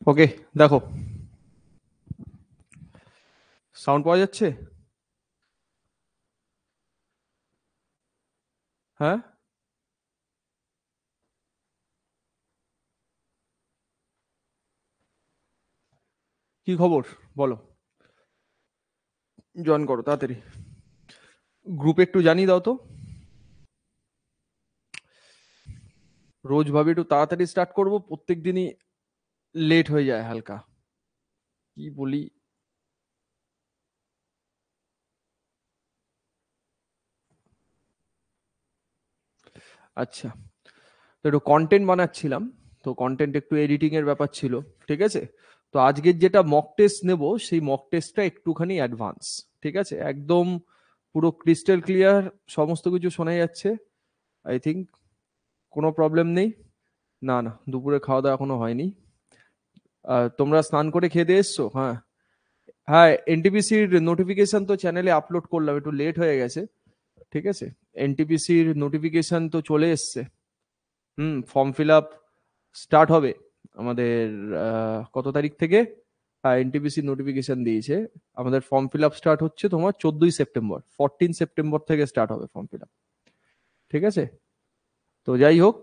ওকে, দেখো সাউন্ড পাওয়া যাচ্ছে? হ্যাঁ, কি খবর? বলো। জয়েন করো তাড়াতাড়ি। গ্রুপে একটু জানিয়ে দাও তো। রোজ ভাবে একটু তাড়াতাড়ি স্টার্ট করব, প্রত্যেক দিনই লেট হয়ে যায় হালকা। কি বলি। আচ্ছা, তো একটু কন্টেন্ট বানাচ্ছিলাম, তো কন্টেন্ট একটু এডিটিং এর ব্যাপার ছিল। ঠিক আছে, তো আজকের যেটা মক টেস্ট নেব সেই মক টেস্টটা একটুখানি অ্যাডভান্স। ঠিক আছে, একদম পুরো ক্রিস্টাল ক্লিয়ার, সমস্ত কিছু শোনা যাচ্ছে। আই থিঙ্ক কোনো প্রবলেম নেই। না না, দুপুরে খাওয়া দাওয়া এখনো হয়নি। তোমরা স্নান করে খেয়ে দিয়ে এসছো? হ্যাঁ। হ্যাঁ, এনটিপিসির নোটিফিকেশন তো চ্যানেলে আপলোড করলাম, একটু লেট হয়ে গেছে। ঠিক আছে, এনটিপিসির নোটিফিকেশন তো চলে এসছে। ফর্ম ফিল আপ স্টার্ট হবে আমাদের। কত তারিখ থেকে? হ্যাঁ, এনটিপিসি নোটিফিকেশন দিয়েছে। আমাদের ফর্ম ফিল আপ স্টার্ট হচ্ছে তোমার 14ই সেপ্টেম্বর, 14 সেপ্টেম্বর থেকে স্টার্ট হবে ফর্ম ফিল আপ। ঠিক আছে, তো যাই হোক,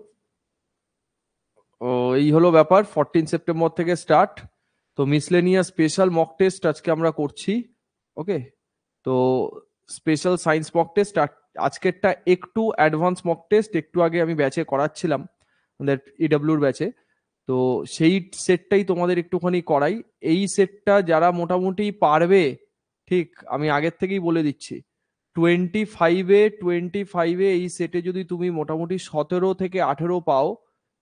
ও এই হলো ব্যাপার, 14 সেপ্টেম্বর থেকে স্টার্ট। তো মিসলেনিয়াস স্পেশাল মক টেস্ট আজকে আমরা করছি। ওকে, তো স্পেশাল সায়েন্স মক টেস্ট আজকেরটা একটু অ্যাডভান্স মক টেস্ট, একটু আগে আমি ব্যাচে করাচ্ছিলাম আমাদের ইডব্লিউর ব্যাচে। তো সেই সেটটাই তোমাদের একটুখানি করাই। এই সেটটা যারা মোটামুটি পারবে, ঠিক আমি আগের থেকেই বলে দিচ্ছি, 25-এ এই সেটে যদি তুমি মোটামুটি 17 থেকে 18 পাও,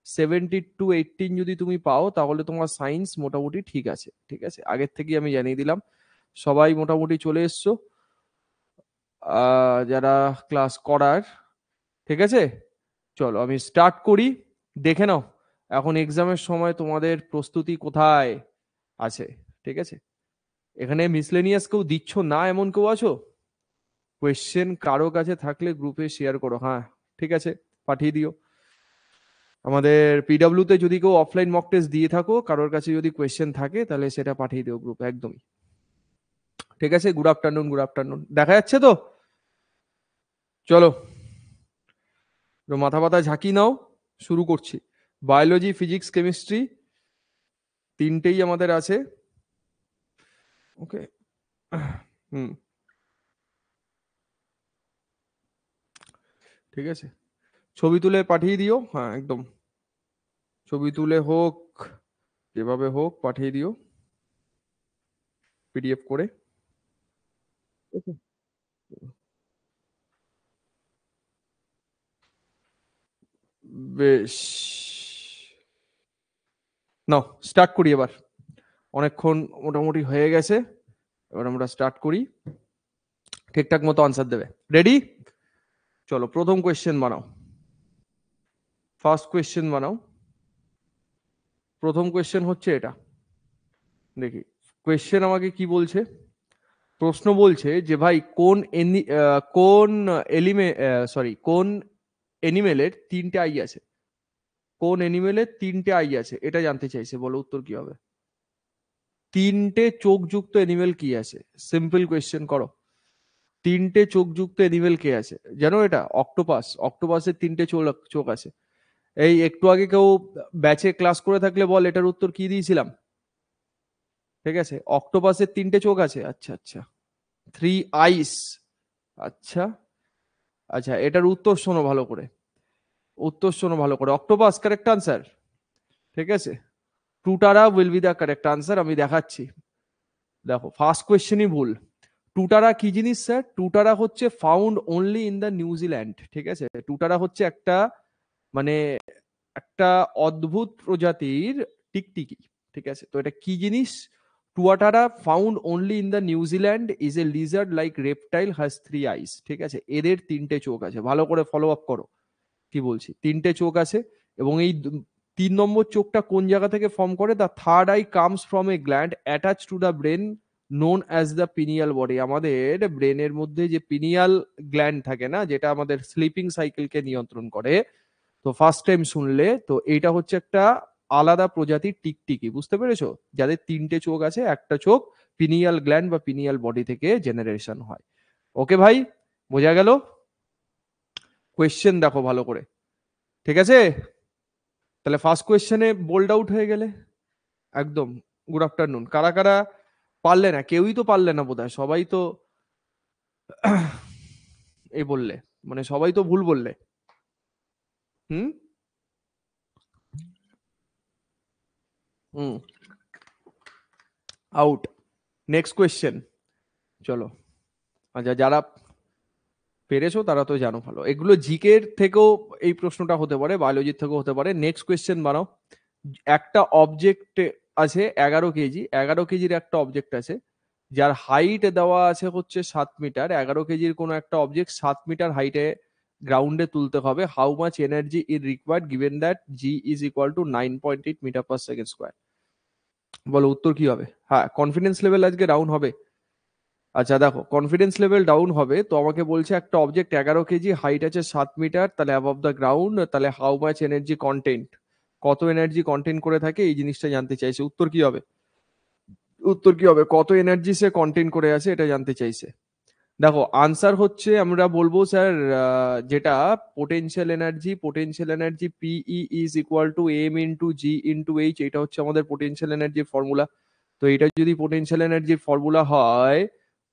17 to 18 যদি তুমি পাও, তাহলে তোমার সায়েন্স মোটামুটি ঠিক আছে। ঠিক আছে, আগের থেকেই আমি জানিয়ে দিলাম। সবাই মোটামুটি চলে এসছো যারা ক্লাস করার। ঠিক আছে, চলো আমি স্টার্ট করি। দেখে নাও এখন এক্সামের সময় তোমাদের প্রস্তুতি কোথায় আছে। ঠিক আছে, এখানে মিসলেনিয়াস কেউ দিচ্ছ না এমন কেউ আছো? কোয়েশ্চেন কারো কাছে থাকলে গ্রুপে শেয়ার করো। হ্যাঁ, ঠিক আছে, পাঠিয়ে দিও। আমাদের পিডব্লিউ তে যদি কেউ অফলাইন মক টেস্ট দিয়ে থাকো, কারোর কাছে যদি কোয়েশ্চেন থাকে তাহলে সেটা পাঠিয়ে দিও গ্রুপে একদমই। ঠিক আছে, গুড আফটারনুন, গুড আফটারনুন, দেখা যাচ্ছে তো? চলো, তো মাথা পাতা ঝাঁকি নাও, শুরু করছি। বায়োলজি, ফিজিক্স, কেমিস্ট্রি তিনটেই আমাদের আছে। ওকে। হুম, ঠিক আছে, ছবি তুলে পাঠিয়ে দিও। হ্যাঁ একদম, ছবি তুলে হোক, যেভাবে হোক পাঠিয়ে দিও পিডিএফ করে। Okay. বেশ, নাও স্টার্ট করি এবার। অনেকক্ষণ মোটামুটি হয়ে গেছে, এবার আমরা স্টার্ট করি। ঠিকঠাক মতো আনসার দেবে। রেডি? চলো, প্রথম কোয়েশ্চেন বানাও, ফার্স্ট কোয়েশ্চেন বানাও। প্রথম কোয়েশ্চেন হচ্ছে এটা, দেখি কোয়েশ্চেন আমাকে কি বলছে। প্রশ্ন বলছে যে ভাই কোন এলিমে সরি কোন এনিমেলের তিনটে আই আছে? কোন এনিমেলের তিনটে আই আছে এটা জানতে চাইছে, বলো উত্তর কি হবে? তিনটে চোখযুক্ত এনিমেল কি আছে? সিম্পল কোয়েশ্চেন করো। তিনটে চোখযুক্ত এনিমেল কে আছে জানো? এটা অক্টোপাস, অক্টোপাসের তিনটে চোখ চোখ আছে। এই একটু আগে কেউ ব্যাচে ক্লাস করে থাকলে বল এটার উত্তর কি দিয়েছিলাম। ঠিক আছে, অক্টোপাসের তিনটে চোখ আছে। আচ্ছা আচ্ছা, থ্রি আইস। আচ্ছা আচ্ছা, এটার উত্তর শোনো ভালো করে, উত্তর শোনো ভালো করে। Octopus correct answer. ঠিক আছে, tuatara will be the correct answer. আমি দেখাচ্ছি, দেখো ফার্স্ট কোয়েশ্চেনই ভুল। টুটারা কি জিনিস স্যার? টুটারা হচ্ছে found only in the New Zealand. ঠিক আছে, টুটারা হচ্ছে একটা, মানে একটা অদ্ভুত প্রজাতির টিকটিকি। ঠিক আছে, তো এটা কি জিনিস? Tuatara found only in the New Zealand, is a lizard like reptile, has three eyes. ঠিক আছে, এদের তিনটে চোখ আছে, ভালো করে ফলো আপ করো কি বলছি। তিনটে চোখ আছে, এবং এই 3 নম্বর চোখটা কোন জায়গা থেকে ফর্ম করে? The third eye comes from a gland attach to the brain known as the pineal body. আমাদের ব্রেনের মধ্যে যে পিনিয়াল গ্ল্যান্ড থাকে না, যেটা আমাদের স্লিপিং সাইকেলকে নিয়ন্ত্রণ করে, তো ফার্স্ট টাইম শুনলে, তো এইটা হচ্ছে একটা আলাদা প্রজাতির টিকটিকি, বুঝতে পেরেছো? যাদের তিনটে চোখ আছে, একটা চোখ পিনিয়াল গ্ল্যান্ড বা পিনিয়াল বডি থেকে জেনারেশন হয়। ওকে ভাই, বোঝা গেল? কোয়েশ্চেন দেখো ভালো করে, ঠিক আছে? তাহলে ফার্স্ট কোয়েশ্চেনে বোল্ড আউট হয়ে গেলে একদম। Good afternoon. কারা কারা পারলে না? কেউই তো পারলে না বোধহয়, সবাই তো এই বললে, মানে সবাই তো ভুল বললে। হুম হুম আউট। নেক্সট কোয়েশ্চেন, চলো। আচ্ছা, যারা পেরেছো তারা তো জানো ভালো, এগুলো জিকের থেকেও এই প্রশ্নটা হতে পারে, বায়োলজির থেকেও হতে পারে। নেক্সট কোয়েশ্চেন বানাও। একটা অবজেক্ট আছে 11 কেজি, 11 কেজির একটা অবজেক্ট আছে যার হাইট দেওয়া আছে হচ্ছে 7 মিটার। 11 কেজির কোনো একটা অবজেক্ট 7 মিটার হাইটে গ্রাউন্ডে তুলতে হবে। How much energy is required given that g is equal to 9.8 metre per second square? বলো উত্তর কি হবে? হ্যাঁ, কনফিডেন্স লেভেল আজকে ডাউন হবে। আচ্ছা দেখো, কনফিডেন্স লেভেল ডাউন হবে তো আমাকে বলছে একটা অবজেক্ট 11 কেজি, হাইট আছে 7 মিটার, তাহলে অ্যাবভ দ্য গ্রাউন্ড, তাহলে হাউ মাচ এনার্জি কন্টেন্ট, কত এনার্জি কন্টেন্ট করে থাকে এই জিনিসটা জানতে চাইছে। উত্তর কি হবে? উত্তর কি হবে? কত এনার্জি সে কন্টেন্ট করে আছে এটা জানতে চাইছে। দেখো আনসার হচ্ছে, আমরা বলবো স্যার যেটা potential energy, potential energy PE is equal to m into g into h, এটা হচ্ছে আমাদের পোটেনশিয়াল এনার্জির ফর্মুলা। তো এটা যদি পোটেনশিয়াল এনার্জির ফর্মুলা হয়,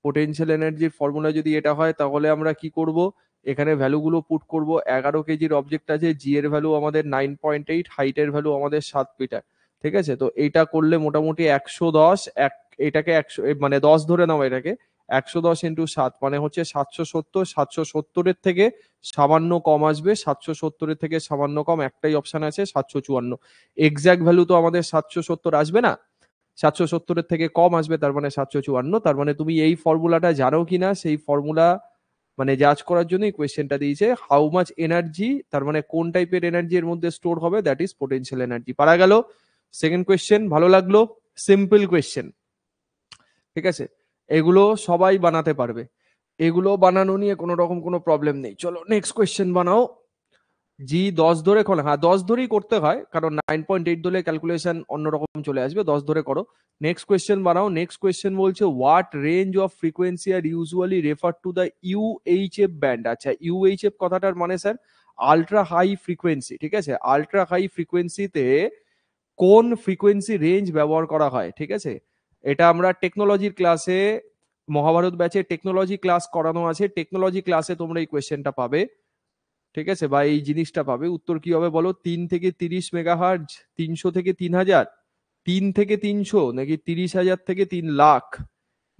পোটেনশিয়াল এনার্জির ফর্মুলা যদি এটা হয়, তাহলে আমরা কি করব, এখানে ভ্যালুগুলো পুট করব। 11 কেজির অবজেক্ট আছে, জি এর ভ্যালু আমাদের 9.8, হাইটের ভ্যালু আমাদের 7 মিটার। ঠিক আছে, তো এইটা করলে মোটামুটি 110, এটাকে 100 মানে 10 ধরে নাও, এটাকে 110 × 7 মানে হচ্ছে 770। 770-এর থেকে সামান্য কম আসবে, 770-এর থেকে সামান্য কম একটাই অপশন আছে, 754। এক্সাক্ট ভ্যালু তো আমাদের 770 আসবে না, 770-এর থেকে কম আসবে, তার মানে 754। তার মানে তুমি এই ফর্মুলাটা জানো কিনা, সেই ফর্মুলা মানে জাজ করার জন্যই কোয়েশ্চেনটা দিয়েছে। হাউ মাচ এনার্জি, তার মানে কোন টাইপের এনার্জি এর মধ্যে স্টোর হবে, দ্যাট ইজ পোটেনশিয়াল এনার্জি। পারা গেল? সেকেন্ড কোয়েশ্চেন ভালো লাগলো, সিম্পল কোয়েশ্চেন, ঠিক আছে? এগুলো সবাই বানাতে পারবে, এগুলো বানানো নিয়ে কোনো রকম কোনো প্রবলেম নেই। চলো নেক্সট কোয়েশ্চেন বানাও। জি 10 ধরে করো, হ্যাঁ 10 ধরেই করতে হয়, কারণ 9.8 ধরে ক্যালকুলেশন অন্যরকম চলে আসবে, 10 ধরে করো। নেক্সট কোয়েশ্চেন বানাও। নেক্সট কোয়েশ্চেন বলছে what range of frequency are usually refer to the UHF band. আচ্ছা, ইউএইচএফ কথাটার মানে স্যার আলট্রা হাই ফ্রিকোয়েন্সি, ঠিক আছে? আলট্রা হাই ফ্রিকোয়েন্সিতে কোন ফ্রিকোয়েন্সি রেঞ্জ ব্যবহার করা হয়, ঠিক আছে? এটা আমরা টেকনোলজির ক্লাসে, মহাভারত ব্যাচে টেকনোলজি ক্লাস করানো আছে, টেকনোলজি ক্লাসে তোমরা এই কোয়েশ্চেনটা পাবে, ঠিক আছে? বা এই জিনিসটা পাবে। উত্তর কি হবে বলো? 3 থেকে 30 মেগাহার্জ, 300 থেকে 3000, 3 থেকে 300, নাকি 30,000 থেকে 3 লাখ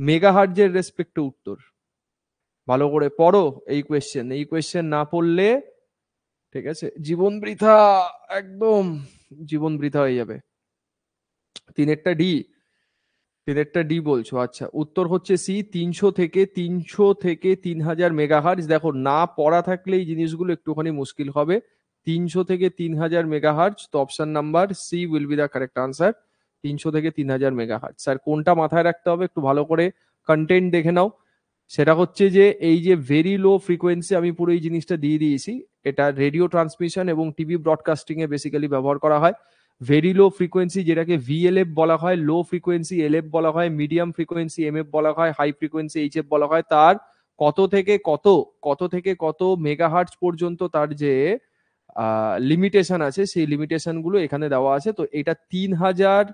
মেগাহার্জের রেসপেক্টে উত্তর? ভালো করে পড়ো এই কোয়েশ্চেন, এই কোয়েশ্চেন না পড়লে, ঠিক আছে, জীবন বৃথা, একদম জীবন বৃথা হয়ে যাবে। তিনেরটা ডি, তিনেরটা ডি বলছো? আচ্ছা, উত্তর হচ্ছে সি, 300 থেকে 3000 মেগাহার্জ। দেখো না পড়া থাকলে এই জিনিসগুলো একটুখানি মুশকিল হবে। 300 থেকে 3000 মেগাহার্জ, তো option number c will be the correct answer. 300 থেকে 3000 মেগাহার্জ। স্যার কোনটা মাথায় রাখতে হবে একটু ভালো করে কন্টেন্ট দেখে নাও। সেটা হচ্ছে যে এই যে ভেরি লো ফ্রিকোয়েন্সি, আমি পুরো এই জিনিসটা দিয়ে দিয়েছি, এটা রেডিও ট্রান্সমিশন এবং টিভি ব্রডকাস্টিং এ বেসিক্যালি ব্যবহার করা হয়। ভেরি লো ফ্রিকোয়েন্সি যেটাকে ভিএলএফ বলা হয়, লো ফ্রিকোয়েন্সি এলএফ বলা হয়, মিডিয়াম ফ্রিকোয়েন্সি এমএফ বলা হয়, হাই ফ্রিকোয়েন্সি এইচএফ বলা হয়। তার কত থেকে কত, কত থেকে কত মেগাহার্টজ পর্যন্ত তার যে লিমিটেশন আছে, সেই লিমিটেশন গুলো এখানে দেওয়া আছে। তো এটা 3000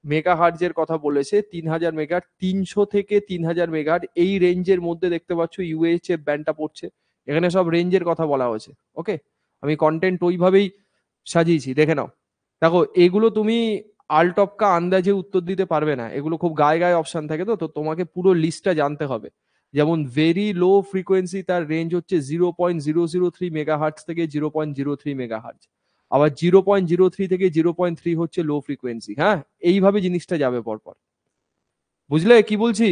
মেগাহার্জের কথা বলেছে, 3000 মেগাহার্জ, 300 থেকে 3000 মেগাহার্জ এই রেঞ্জের মধ্যে দেখতে পাচ্ছ ইউএইচএফ ব্যান্ডটা পড়ছে। এখানে সব রেঞ্জের কথা বলা হয়েছে। ওকে, আমি কন্টেন্ট ওইভাবেই সাজিয়েছি, দেখে নাও। দেখো এগুলো তুমি আলটপকা আন্দাজে উত্তর দিতে পারবে না, এগুলো খুব গায়ে গায়ে অপশন থাকে, তো তো তোমাকে পুরো লিস্টটা জানতে হবে। যেমন ভেরি লো ফ্রিকোয়েন্সি, তার রেঞ্জ হচ্ছে 0.003 মেগাহার্জ থেকে 0.03 মেগাহার্জ। আবার 0.03 থেকে 0.3 হচ্ছে লো ফ্রিকোয়েন্সি। হ্যাঁ, এইভাবে জিনিসটা যাবে পরপর, বুঝলে কি বলছি?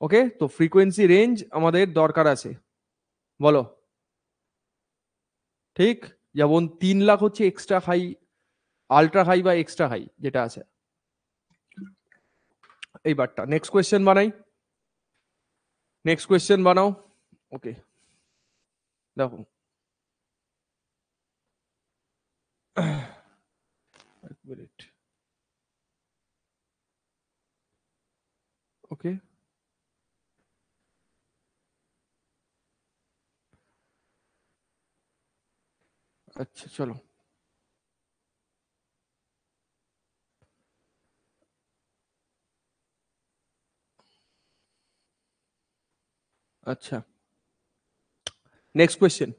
ওকে, তো ফ্রিকোয়েন্সি রেঞ্জ আমাদের দরকার আছে, বলো। ঠিক, যেমন 3 লাখ হচ্ছে এক্সট্রা হাই, আলট্রা হাই বা এক্সট্রা হাই যেটা আছে। এইবারটা নেক্সট কোয়েশ্চেন বানাই, নেক্সট কোয়েশ্চেন বানাও। ওকে, দেখো এক মিনিট। ওকে, আচ্ছা চলো। আচ্ছা, নেক্সট কোয়েশ্চেন।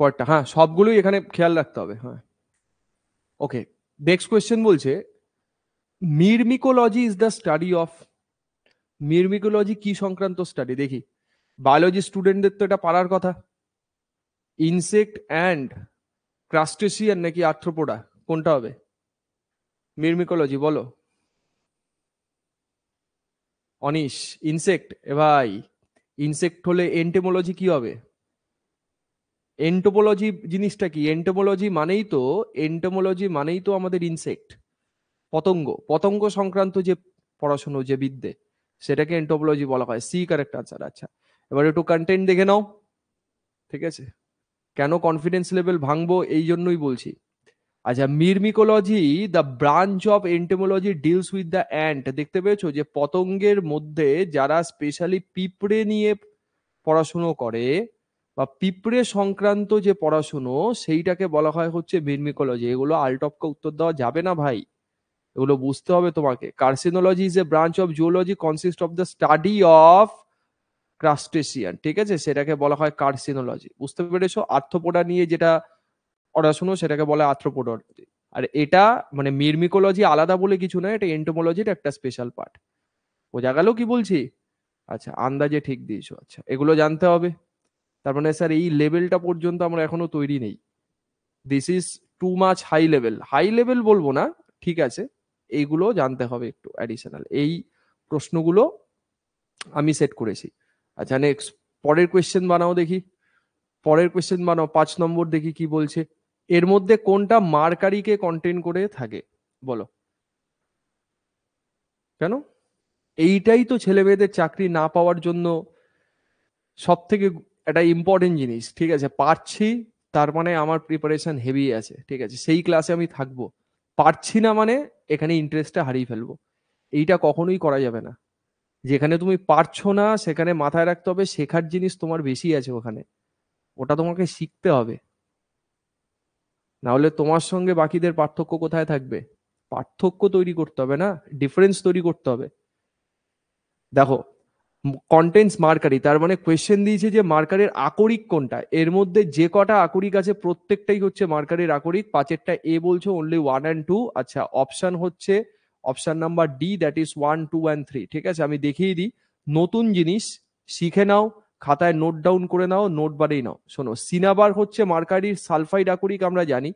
পরটা, হ্যাঁ সবগুলোই এখানে খেয়াল রাখতে হবে, হ্যাঁ। ওকে, নেক্সট কোয়েশ্চেন বলছে মিরমিকোলজি ইজ দ্য স্টাডি অফ। মিরমিকোলজি কি সংক্রান্ত স্টাডি দেখি? বায়োলজি স্টুডেন্টদের তো এটা পারার কথা। ইনসেক্ট অ্যান্ড ক্রাস্টেসিয়ান নাকি আর্থ্রোপোডা, কোনটা হবে? মিরমিকোলজি বলো। Anise, insect. এ ভাই, ইনসেক্ট হলে এন্টোমোলজি কি হবে? এন্টোমোলজি জিনিসটা কি? এন্টোমোলজি মানেই তো আমাদের ইনসেক্ট, পতঙ্গ, পতঙ্গ সংক্রান্ত যে পড়াশোনা, যে বিদ্যে, সেটাকে এন্টোমোলজি বলা হয়। C correct answer. আচ্ছা, এবার একটু কন্টেন্ট দেখে নাও, ঠিক আছে? কেন কনফিডেন্স লেভেল ভাঙবো এই জন্যই বলছি। আচ্ছা, myrmecology the branch of entomology deals with the ant. দেখতে পেয়েছো যে পতঙ্গের মধ্যে যারা স্পেশালি পিঁপড়ে নিয়ে পড়াশুনো করে বা পিঁপড়ে সংক্রান্ত যে পড়াশুনো, সেইটাকে বলা হয় হচ্ছে মিরমিকোলজি। এগুলো আলটপকে উত্তর দেওয়া যাবে না ভাই, এগুলো বুঝতে হবে তোমাকে। Carcinology is a branch of zoology consist of the study of crustacean, ঠিক আছে, সেটাকে বলা হয় কার্সিনোলজি। বুঝতে পেরেছো? আর্থ্রোপোডা নিয়ে যেটা পড়াশুনো সেটাকে বলে আর্থ্রোপোডলজি। আর এটা মানে মিরমিকোলজি আলাদা বলে কিছু নয়, এটা এন্টোমোলজির একটা স্পেশাল পার্ট। বোঝা গেল কি বলছি? আচ্ছা, আন্দাজে ঠিক দিয়েছো। আচ্ছা, এগুলো জানতে হবে। তার মানে স্যার এই লেভেলটা পর্যন্ত আমরা এখনো তৈরি নেই। This is too much high level. High level বলবো না, ঠিক আছে, এইগুলো জানতে হবে একটু অ্যাডিশনাল। এই প্রশ্নগুলো আমি সেট করেছি। আচ্ছা, নেক্সট পরের কোয়েশ্চেন বানাও দেখি। পরের কোয়েশ্চেন বানাও, 5 নম্বর, দেখি কি বলছে। এর মধ্যে কোনটা মার্কারিকে কন্টেন করে থাকে বলো? কেন? এইটাই তো ছেলে মেয়েদের চাকরি না পাওয়ার জন্য সব থেকে একটা ইম্পর্টেন্ট জিনিস, ঠিক আছে? পারছি তার মানে আমার প্রিপারেশন হেভি আছে, ঠিক আছে, সেই ক্লাসে আমি থাকবো। পারছি না মানে এখানে ইন্টারেস্টটা হারিয়ে ফেলবো। এইটা কখনোই করা যাবে না। যেখানে তুমি পারছো না সেখানে মাথায় রাখতে হবে শেখার জিনিস তোমার বেশি আছে ওখানে, ওটা তোমাকে শিখতে হবে। না হলে তোমার সঙ্গে বাকিদের পার্থক্য কোথায় থাকবে? পার্থক্য তৈরি করতে হবে না, ডিফারেন্স তৈরি করতে হবে। দেখো, কন্টেন্টস মার্কারি, তার মানে কোয়েশ্চেন দিয়েছে যে মার্কারের আকরিক কোনটা। এর মধ্যে যে কটা আকরিক আছে প্রত্যেকটাই হচ্ছে মার্কারের আকরিক। পাঁচেরটা এ বলছো, অনলি 1 and 2। আচ্ছা, অপশন হচ্ছে option number D, that is 1, 2 and 3। ঠিক আছে, আমি দেখিয়ে দিই। নতুন জিনিস শিখে নাও, খাতায় নোট ডাউন করে নাও, নোট বাড়িয়ে নাও। শোনো, সিনাবার হচ্ছে মার্কারির সালফাইড আকরিক, আমরা জানি।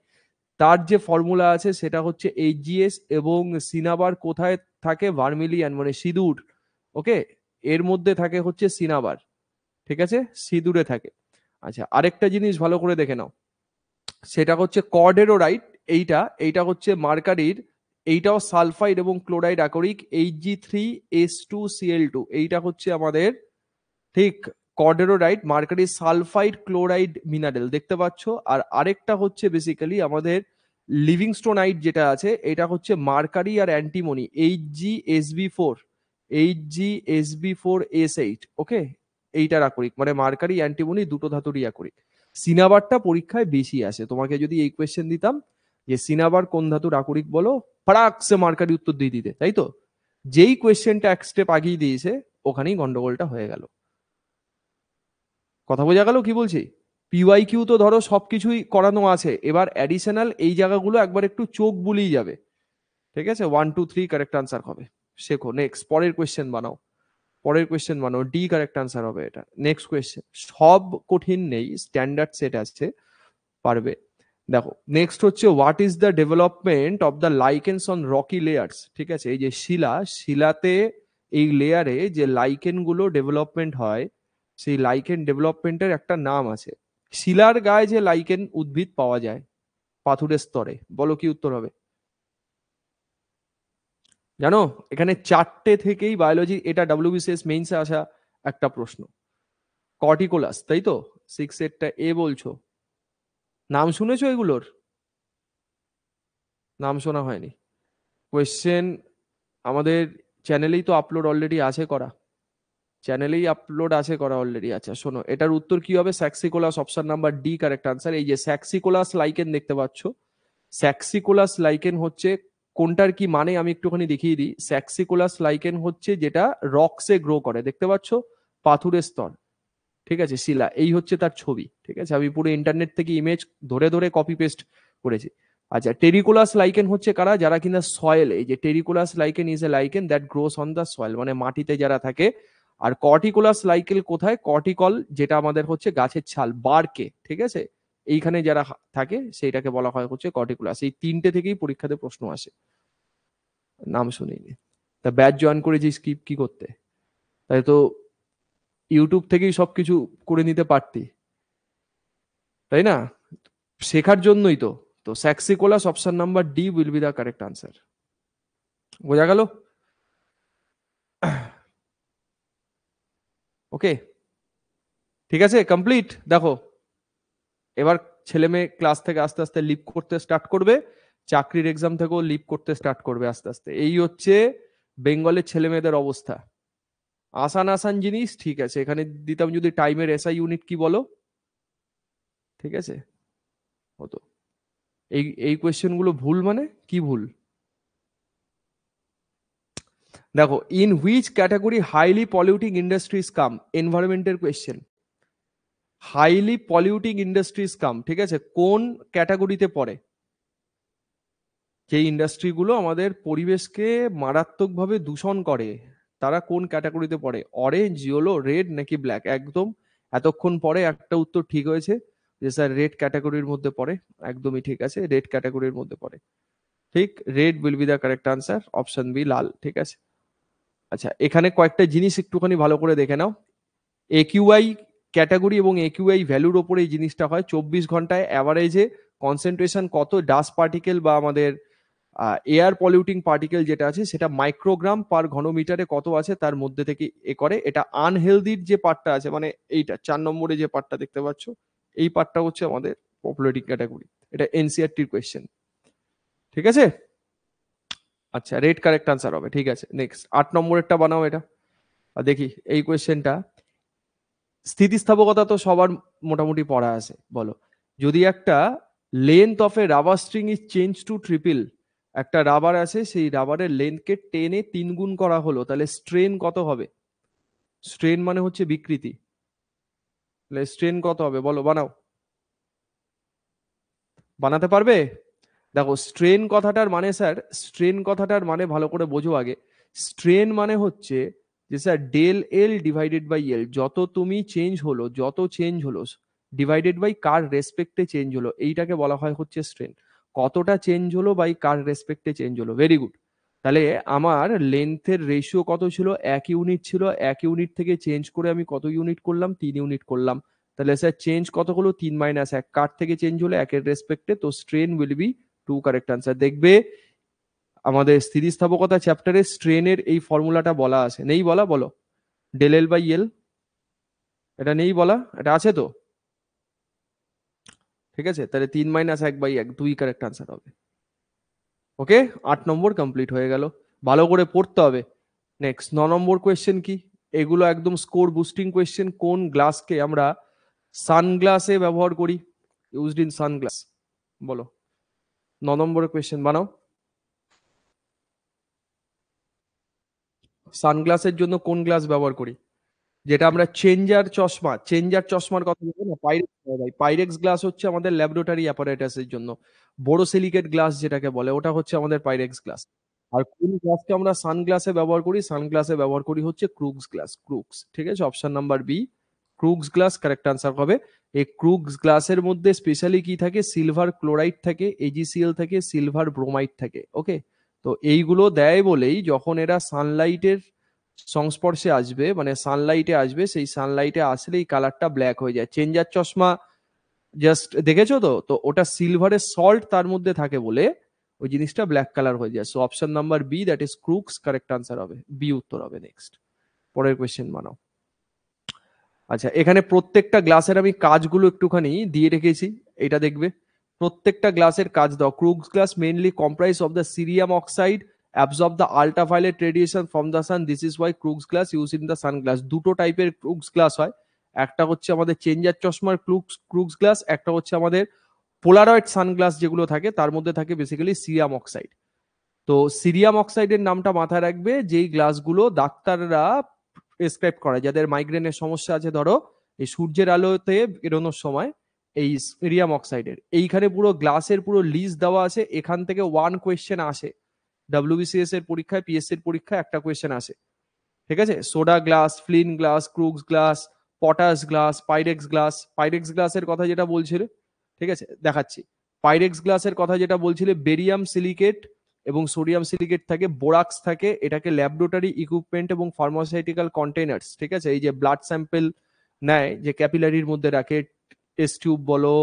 তার যে ফর্মুলা আছে সেটা হচ্ছে এইচজিএস, এবং সিনাবার কোথায় থাকে? ভার্মিলিয়ান মানে সিঁদুর, ওকে, এর মধ্যে থাকে হচ্ছে সিনাবার, ঠিক আছে, সিঁদুরে থাকে। আচ্ছা, আরেকটা জিনিস ভালো করে দেখে নাও, সেটা হচ্ছে কর্ডেরোরাইট। এইটা এইটা হচ্ছে মার্কারির, এইটাও সালফাইড এবং ক্লোরাইড আকরিক, Hg3S2Cl2, এইটা হচ্ছে আমাদের, ঠিক, কর্ডেরোরাইট, মার্কারি সালফাইড ক্লোরাইড মিনারেল, দেখতে পাচ্ছ। আর আরেকটা হচ্ছে বেসিক্যালি আমাদের লিভিংস্টোনাইট যেটা আছে, এটা হচ্ছে মার্কারি আর অ্যান্টিমনি, Hg Sb4 ওকে, এইটার আকরিক, মানে মার্কারি অ্যান্টিমনি দুটো ধাতুরই আকরিক। সিনাবারটা পরীক্ষায় বেশি আসে, তোমাকে যদি এই কোয়েশ্চেন দিতাম যে সিনাবার কোন ধাতুর আকরিক বলো, ফারাক সে মার্কারি উত্তর দিয়ে দিতে, তাই তো? যেই কোয়েশ্চেনটা এক স্টেপ আগিয়ে দিয়েছে, ওখানেই গন্ডগোলটা হয়ে গেল। কথা বোঝা গেল কি বলছি? পিওয়াই কিউ তো ধরো সবকিছুই করানো আছে, এবার অ্যাডিশনাল এই জায়গাগুলো একবার একটু চোখ বুলিয়ে যাবে, ঠিক আছে? 1, 2, 3 কারেক্ট আনসার হবে। শেখো, নেক্সট পরের কোয়েশ্চেন বানাও। পরের কোয়েশ্চেন বানাও, ডি কারেক্ট আনসার হবে এটা। নেক্সট কোয়েশ্চেন, সব কঠিন নেই, স্ট্যান্ডার্ড সেট আছে, পারবে। দেখো, নেক্সট হচ্ছে what is the development of the lichens on rocky layers. ঠিক আছে, এই যে শিলাতে, এই লেয়ারে যে লাইকেন গুলো ডেভেলপমেন্ট হয়, সেই লাইকেন ডেভেলপমেন্টের একটা নাম আছে। শিলার গায়ে যে লাইকেন উদ্ভিদ পাওয়া যায় পাথুরের স্তরে, বলো কি উত্তর হবে? জানো, এখানে চারটে থেকেই বায়োলজি, এটা ডাব্লিউবিসিএস মেইনসে আসা একটা প্রশ্ন। কর্টিকোলাস, তাই তো? 6 এরটা এ বলছো, নাম শুনেছো এগুলোর? নাম শোনা হয়নি। কোয়েশ্চেন আমাদের চ্যানেলেই তো আপলোড অলরেডি আছে করা, চ্যানেলেই আপলোড আছে করা অলরেডি। আচ্ছা শোনো, এটার উত্তর কি হবে? Saxicolous, option number D correct answer. এই যে স্যাক্সিকোলাস লাইকেন দেখতে পাচ্ছ, স্যাক্সিকোলাস লাইকেন হচ্ছে কোনটার কি মানে আমি একটুখানি দেখিয়ে দিই। স্যাক্সিকোলাস লাইকেন হচ্ছে যেটা রক্সে গ্রো করে, দেখতে পাচ্ছ পাথুরের স্তর, ঠিক আছে, শিলা, এই হচ্ছে তার ছবি, ঠিক আছে, আমি পুরো ইন্টারনেট থেকে ইমেজ ধরে ধরে কপি পেস্ট করেছি। আচ্ছা টেরিকুলাস লাইকেন হচ্ছে কারা? যারা কিনা সয়েল, এই যে terricolous lichen is a lichen that grows on the soil, মানে মাটিতে যারা থাকে। আর কর্টিকুলাস লাইকেন কোথায়? কর্টিকল, যেটা আমাদের হচ্ছে গাছের ছাল, বারকে, ঠিক আছে, এইখানে যারা থাকে সেইটাকে বলা হয় হচ্ছে কর্টিকুলাস। এই তিনটে থেকেই পরীক্ষাতে প্রশ্ন আসে। নাম শুনিনি, তা ব্যাচ জয়েন করেছিস কি কি করতে? তাই তো ইউটিউব থেকেই সবকিছু করে নিতে পারতি, তাই না? শেখার জন্যই তো। তো saxicolous, option number D will be the correct answer. বোঝা গেল? ওকে, ঠিক আছে, কমপ্লিট। দেখো এবার ছেলে মেয়ে ক্লাস থেকে আস্তে আস্তে লিভ করতে স্টার্ট করবে, চাকরির এক্সাম থেকেও লিভ করতে স্টার্ট করবে আস্তে আস্তে। এই হচ্ছে বেঙ্গলের ছেলে মেয়েদের অবস্থা। আসান আসান জিনিস, ঠিক আছে, এখানে দিতাম যদি টাইমের এসআই ইউনিট কি বলো, ঠিক আছে, হতো। এই কোয়েশ্চেন গুলো ভুল মানে কি ভুল? দেখো, in which category highly polluting industries come, এনভায়রনমেন্টের question. Highly polluting industries come, ঠিক আছে, কোন ক্যাটাগরিতে পড়ে? যে ইন্ডাস্ট্রিগুলো আমাদের পরিবেশকে মারাত্মকভাবে দূষণ করে, তারা কোন ক্যাটাগরিতে পড়ে? অরেঞ্জ, ইয়েলো, রেড নাকি ব্ল্যাক? একদম এতক্ষণ পরে একটা উত্তর ঠিক হয়েছে যে স্যার রেড ক্যাটাগরির মধ্যে পড়ে। একদমই ঠিক আছে, রেড ক্যাটাগরির মধ্যে পড়ে। ঠিক, red will be the correct answer, option B লাল, ঠিক আছে। আচ্ছা এখানে কয়েকটা জিনিস একটুখানি ভালো করে দেখে নাও। একিউআই ক্যাটাগরি এবং একিউআই ভ্যালুর ওপরে এই জিনিসটা হয়। 24 ঘন্টায় অ্যাভারেজে কনসেন্ট্রেশন কত ডাস্ট পার্টিকেল বা আমাদের এয়ার পলিউটিং পার্টিকেল যেটা আছে সেটা মাইক্রোগ্রাম পার ঘনমিটারে কত আছে তার মধ্যে থেকে এ করে। এটা আনহেলদির যে পার্টটা আছে, মানে এইটা 4 নম্বরে যে পার্টটা দেখতে পাচ্ছ, এই পার্টটা হচ্ছে আমাদের পপুলেটিং ক্যাটাগরি। এটা এনসিআরটির কোয়েশ্চেন, ঠিক আছে। আচ্ছা রেড কারেক্ট আনসার হবে, ঠিক আছে। নেক্সট 8 নম্বরেরটা বানাও এটা। আর দেখি এই কোয়েশ্চেনটা, স্থিতিস্থাপকতা তো সবার মোটামুটি পড়া আছে, বলো যদি একটা length of A rubber string is change to triple, একটা রাবার আছে সেই রাবারের লেন্থকে টেনে 3 গুণ করা হলো, তাহলে স্ট্রেন কত হবে? স্ট্রেন মানে হচ্ছে বিকৃতি, তাহলে স্ট্রেন কত হবে বলো, বানাও। বানাতে পারবে? দেখো স্ট্রেন কথাটার মানে স্যার, স্ট্রেন কথাটার মানে ভালো করে বোঝো আগে। স্ট্রেন মানে হচ্ছে যে sir del l divided by l, যত তুমি চেঞ্জ হলো, যত চেঞ্জ হলো ডিভাইডেড বাই কার রেসপেক্টে চেঞ্জ হলো, এইটাকে বলা হয় হচ্ছে স্ট্রেন। কতটা চেঞ্জ হলো বাই কার রেসপেক্টে চেঞ্জ হলো, ভেরি গুড। তাহলে আমার লেন্থের রেশিও কত ছিল? 1 ইউনিট ছিল, 1 ইউনিট থেকে চেঞ্জ করে আমি কত ইউনিট করলাম? 3 ইউনিট করলাম। তাহলে স্যার চেঞ্জ কত হলো? 3 - 1, কার থেকে চেঞ্জ হলো? 1-এর রেসপেক্টে, তো strain will be 2 correct answer. দেখবে আমাদের স্থিতিস্থাপকতা চ্যাপ্টারে স্ট্রেনের এই ফর্মুলাটা বলা আছে, নেই বলা? বলো, ডেল এল বাই এল, এটা নেই বলা, এটা আছে তো, ঠিক আছে, তাহলে 3 - 1/1, 2 কারেক্ট আনসার হবে। ওকে, 8 নম্বর কমপ্লিট হয়ে গেল, ভালো করে পড়তে হবে। নেক্সট 9 নম্বর কোয়েশ্চেন কি? এগুলো একদম স্কোর বুস্টিং কোয়েশ্চেন। কোন গ্লাসকে আমরা সানগ্লাসে ব্যবহার করি? ইউজড ইন সানগ্লাস, বলো। 9 নম্বরের কোয়েশ্চেন বানাও। সানগ্লাসের জন্য কোন গ্লাস ব্যবহার করি? যেটা আমরা চেঞ্জার চশমা, চেঞ্জার চশমার কথা বলবো না, পাইরেক্স, ভাই পাইরেক্স গ্লাস হচ্ছে আমাদের ল্যাবরেটরি অ্যাপারেটাসের জন্য। বোরোসিলিকেট গ্লাস যেটাকে বলে, ওটা হচ্ছে আমাদের পাইরেক্স গ্লাস। আর কোন গ্লাসকে আমরা সানগ্লাসে ব্যবহার করি? সানগ্লাসে ব্যবহার করি হচ্ছে ক্রুগস গ্লাস, ক্রুগস, ঠিক আছে, option number B Crookes glass correct answer হবে। এই ক্রুগস গ্লাসের মধ্যে স্পেশালি কি থাকে? সিলভার ক্লোরাইড থাকে, এজিসিএল থাকে, সিলভার ব্রোমাইড থাকে, ওকে। তো এইগুলো দেয় বলেই যখন এরা সানলাইটের সংস্পর্শে আসবে, মানে সানলাইটে আসবে, সেই সানলাইটে আসলে এই কালারটা ব্ল্যাক হয়ে যায়। চেঞ্জার চশমা জাস্ট দেখেছো তো, তো ওটা সিলভারের সল্ট তার মধ্যে থাকে বলে ওই জিনিসটা ব্ল্যাক কালার হয়ে যায়। So option number b that is Crookes correct answer হবে, বি উত্তর হবে। নেক্সট পরের কোয়েশ্চেন বানাও। আচ্ছা এখানে প্রত্যেকটা গ্লাসের আমি কাজগুলো একটুখানি দিয়ে রেখেছি, এটা দেখবে। প্রত্যেকটা গ্লাসের কাজ দাও। Crookes glass mainly comprise of the cerium oxide absorb the ultraviolet radiation from the sun, this is why Crookes glass use in the sun glass. দুটো টাইপের ক্রুগস গ্লাস হয়, একটা হচ্ছে আমাদের চেঞ্জার চশমার ক্রুগস গ্লাস, একটা হচ্ছে আমাদের পোলারয়েড সানগ্লাস যেগুলো থাকে তার মধ্যে থাকে বেসিক্যালি সিরিয়াম অক্সাইড। তো সিরিয়াম অক্সাইডের নামটা মাথায় রাখবে, যেই গ্লাসগুলো ডাক্তাররা প্রেসক্রাইব করে, যাদের মাইগ্রেনের সমস্যা আছে, ধরো এই সূর্যের আলোতে বেরোনোর সময় এই সিরিয়াম অক্সাইডের এইখানে পুরো গ্লাসের পুরো লিস্ট দেওয়া আছে, এখান থেকে ওয়ান কোয়েশ্চেন আসে ডব্লিউবিসিএস এর পরীক্ষায়, পিএসসি এর পরীক্ষায় একটা কোয়েশ্চেন আসে, ঠিক আছে? Soda glass, flint glass, Crookes glass, potash glass, Pyrex glass. Pyrex গ্লাসের কথা যেটা বলছিল, ঠিক আছে দেখাচ্ছি। পাইরেক্স গ্লাসের কথা যেটা বলছিলে, বেরিয়াম সিলিকেট এবং সোডিয়াম সিলিকেট থাকে, বোরাক্স থাকে, এটাকে ল্যাবরেটরি ইকুইপমেন্ট এবং ফার্মাসিউটিক্যাল কন্টেইনার্স, ঠিক আছে, এই যে ব্লাড স্যাম্পেল নেয় যে ক্যাপিলারির মধ্যে রাখে, টেস্ট টিউব বলো,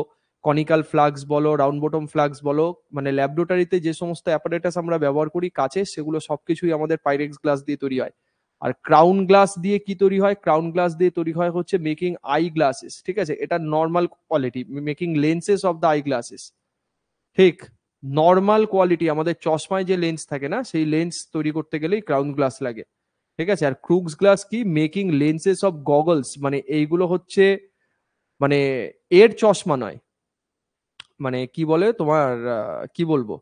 কনিক্যাল ফ্লাক্স বলো, রাউন্ড বটম ফ্লাক্স বলো, মানে ল্যাবরেটরিতে যে সমস্ত অ্যাপারেটাস আমরা ব্যবহার করি কাছে, সেগুলো সবকিছুই আমাদের পাইরেক্স গ্লাস দিয়ে তৈরি হয়। আর ক্রাউন গ্লাস দিয়ে কি তৈরি হয়? ক্রাউন গ্লাস দিয়ে তৈরি হয় হচ্ছে মেকিং আই গ্লাসেস, ঠিক আছে, এটা normal quality, making lenses of the I glasses, ঠিক, নর্মাল কোয়ালিটি আমাদের চশমায় যে লেন্স থাকে না, সেই লেন্স তৈরি করতে গেলেই ক্রাউন গ্লাস লাগে, ঠিক আছে। আর ক্রুগস গ্লাস কি? মেকিং লেন্সেস অফ গগলস, মানে এইগুলো হচ্ছে মানে এর চশমা নয়, মানে কি বলে তোমার কি বলবো,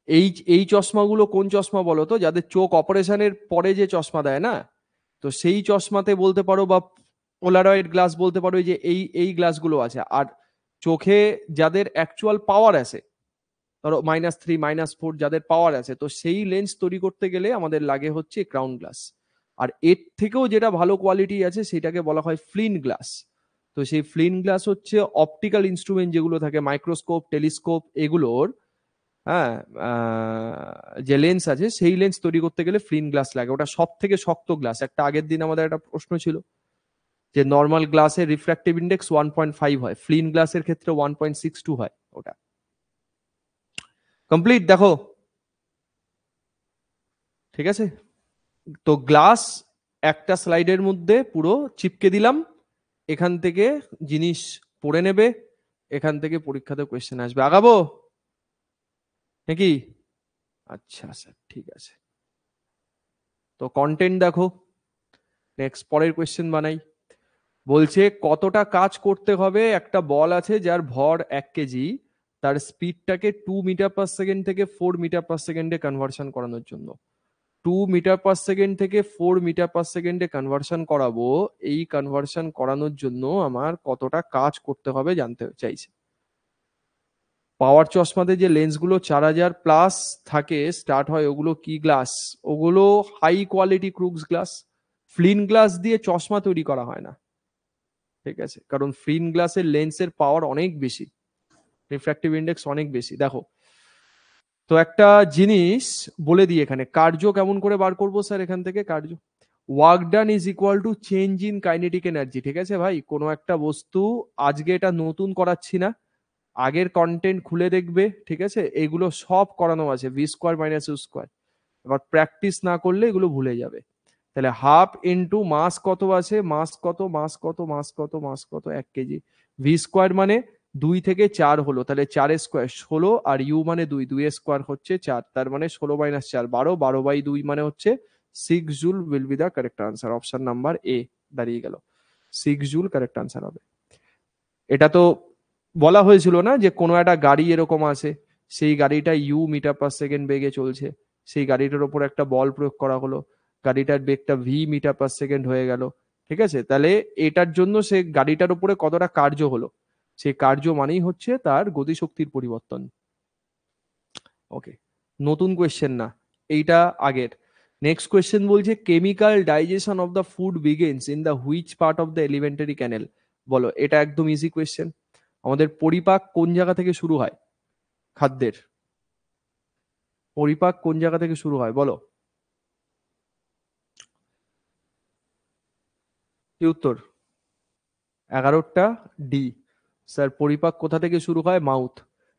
এই এই চশমাগুলো কোন চশমা বলো তো, যাদের চোখ অপারেশনের পরে যে চশমা দেয় না, তো সেই চশমাতে বলতে পারো, বা পোলারয়েড গ্লাস বলতে পারো, যে এই এই গ্লাসগুলো আছে। আর চোখে যাদের অ্যাকচুয়াল পাওয়ার আছে, ধরো -3 -4 যাদের পাওয়ার আছে, তো সেই লেন্স তৈরি করতে গেলে আমাদের লাগে হচ্ছে ক্রাউন গ্লাস। আর এর থেকেও যেটা ভালো কোয়ালিটি আছে সেটাকে বলা হয় ফ্লিন গ্লাস। তো সেই ফ্লিন গ্লাস হচ্ছে অপটিক্যাল ইনস্ট্রুমেন্ট যেগুলো থাকে, মাইক্রোস্কোপ, টেলিস্কোপ, এগুলোর হ্যাঁ যে লেন্স আছে, সেই লেন্স তৈরি করতে গেলে ফ্লিন গ্লাস লাগে, ওটা সব থেকে শক্ত গ্লাস। একটা আগের দিন আমাদের একটা প্রশ্ন ছিল যে নর্মাল গ্লাসের রিফ্র্যাক্টিভ ইন্ডেক্স 1.5 হয়, ফ্লিন গ্লাসের ক্ষেত্রে 1.62 হয় ওটা। কমপ্লিট দেখো, ঠিক আছে। তো গ্লাস একটা স্লাইডের মধ্যে পুরো চিপকে দিলাম, এখান থেকে জিনিস পড়ে নেবে, এখান থেকে পরীক্ষাতে কোয়েশ্চেন আসবে। আগাবো নাকি? আচ্ছা স্যার, ঠিক আছে। তো কন্টেন্ট দেখো, নেক্সট পরের কোয়েশ্চেন বানাই। বলছে কতটা কাজ করতে হবে একটা বল আছে যার ভর 1 কেজি, তার স্পিডটাকে 2 মিটার পার সেকেন্ড থেকে 4 মিটার পার সেকেন্ডে কনভার্সন করানোর জন্য। 2 মিটার পার সেকেন্ড থেকে 4 মিটার পার সেকেন্ডে কনভার্সন করাবো, এই কনভার্সন করানোর জন্য আমার কতটা কাজ করতে হবে জানতে চাইছে। পাওয়ার চশমাতে যে লেন্সগুলো 4000+ থাকে, স্টার্ট হয়, ওগুলো কি গ্লাস? ওগুলো high quality Crookes glass. Flint glass দিয়ে চশমা তৈরি করা হয় না, ঠিক আছে, কারণ ফ্লিন গ্লাসের লেন্সের পাওয়ার অনেক বেশি, রিফ্র্যাক্টিভ ইন্ডেক্স অনেক বেশি। দেখো, তো একটা জিনিস বলে দিই, এখানে কার্য কেমন করে বার করবো স্যার? এখান থেকে কার্য, work done is equal to change in kinetic energy, ঠিক আছে ভাই। কোনো একটা বস্তু, আজকে এটা নতুন করাচ্ছি না, আগের কন্টেন্ট খুলে দেখবে, ঠিক আছে, এগুলো সব করানো আছে, v² - u²। এবার প্র্যাকটিস না করলে এগুলো ভুলে যাবে। তাহলে হাফ ইন্টু মাস কত আছে, মাস কত, মাস কত, মাস কত, মাস কত, 1 কেজি। v² মানে 2 থেকে 4 হলো, তাহলে 4 স্কোয়ার 16, আর ইউ মানে 2, 2 স্কোয়ার হচ্ছে 4, তার মানে 16 - 4 12, 12/2 মানে হচ্ছে 6 joule will be the correct answer. Option number a দাঁড়িয়ে গেল, 6 জুল কারেক্ট আনসার হবে। এটা তো বলা হয়েছিল না যে কোনো একটা গাড়ি এরকম আছে, সেই গাড়িটা ইউ মিটার পার সেকেন্ড বেগে চলছে, সেই গাড়িটার উপর একটা বল প্রয়োগ করা হলো, গাড়িটার বেগটা ভি মিটার পার সেকেন্ড হয়ে গেল, ঠিক আছে। তাহলে এটার জন্য সে গাড়িটার উপরে কতটা কার্য হলো, সেই কার্য মানেই হচ্ছে তার গতিশক্তির পরিবর্তন। ওকে, নতুন কোয়েশ্চেন না, এইটা আগের। নেক্সট কোয়েশ্চেন বলছে chemical digestion of the food begins in the which part of the alimentary canal. বলো, এটা একদম ইজি কোয়েশ্চেন। আমাদের পরিপাক কোন জায়গা থেকে শুরু হয়? খাদ্যের পরিপাক কোন জায়গা থেকে শুরু হয় বলো? কি উত্তর? 11টা ডি। স্যার পরিপাক কোথা থেকে শুরু হয়? মাউথ,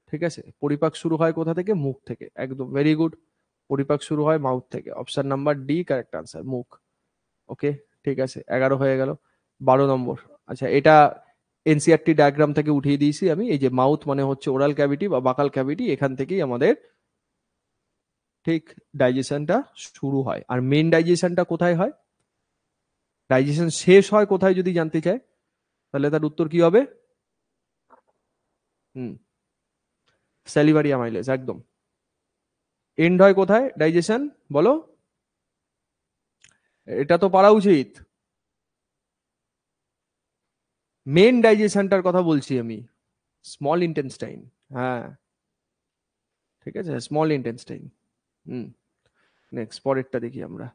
ঠিক আছে। পরিপাক শুরু হয় কোথা থেকে? মুখ থেকে, একদম ভেরি গুড। পরিপাক শুরু হয় মাউথ থেকে, option number D correct answer, মুখ। ওকে, ঠিক আছে, 11 হয়ে গেল। 12 নম্বর, আচ্ছা এটা এনসিআরটি ডায়াগ্রাম থেকে উঠিয়ে দিয়েছি আমি, এই যে মাউথ মানে হচ্ছে ওরাল ক্যাভিটি বা বাকাল ক্যাভিটি, এখান থেকেই আমাদের ঠিক ডাইজেশনটা শুরু হয়। আর মেন ডাইজেশনটা কোথায় হয়, ডাইজেশন শেষ হয় কোথায় যদি জানতে চায়, তাহলে তার উত্তর কি হবে? হুম, স্যালিভারি অ্যামাইলেজ, একদম। এন্ড হয় কোথায় ডাইজেশন, বলো? এটা তো পারা উচিত। মেন ডাইজেশনটার কথা বলছি আমি, স্মল ইন্টেস্টাইন। হ্যাঁ, ঠিক আছে, স্মল ইন্টেস্টাইন। হুম, নেক্সট পরেরটা দেখি আমরা।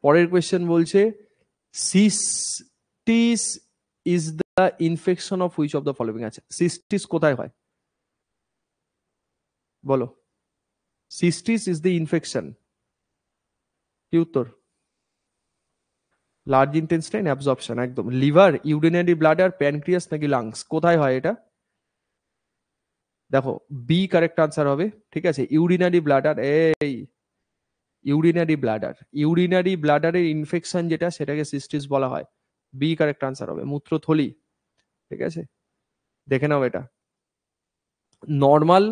পরের কোয়েশ্চেন বলছে cystitis is the infection of which of the following. আছে, সিস্টিস কোথায় হয় বলো? সিস্টিস ইজ দ্য ইনফেকশন, কি উত্তর? লার্জ ইন্টেস্টাইন, অ্যাবজর্পশন, একদম। লিভার, ইউরিনারি ব্লাডার, প্যানক্রিয়াস নাকি লাংস, কোথায় হয় এটা? দেখো, বি কারেক্ট আনসার হবে, ঠিক আছে। ইউরিনারি ব্লাডার, এই ইউরিনারি ব্লাডার, ইউরিনারি ব্লাডারের ইনফেকশন যেটা, সেটাকে সিস্টিস বলা হয়। বি কারেক্ট আনসার হবে, মূত্রথলি, ঠিক আছে। দেখে নাও এটা নর্মাল,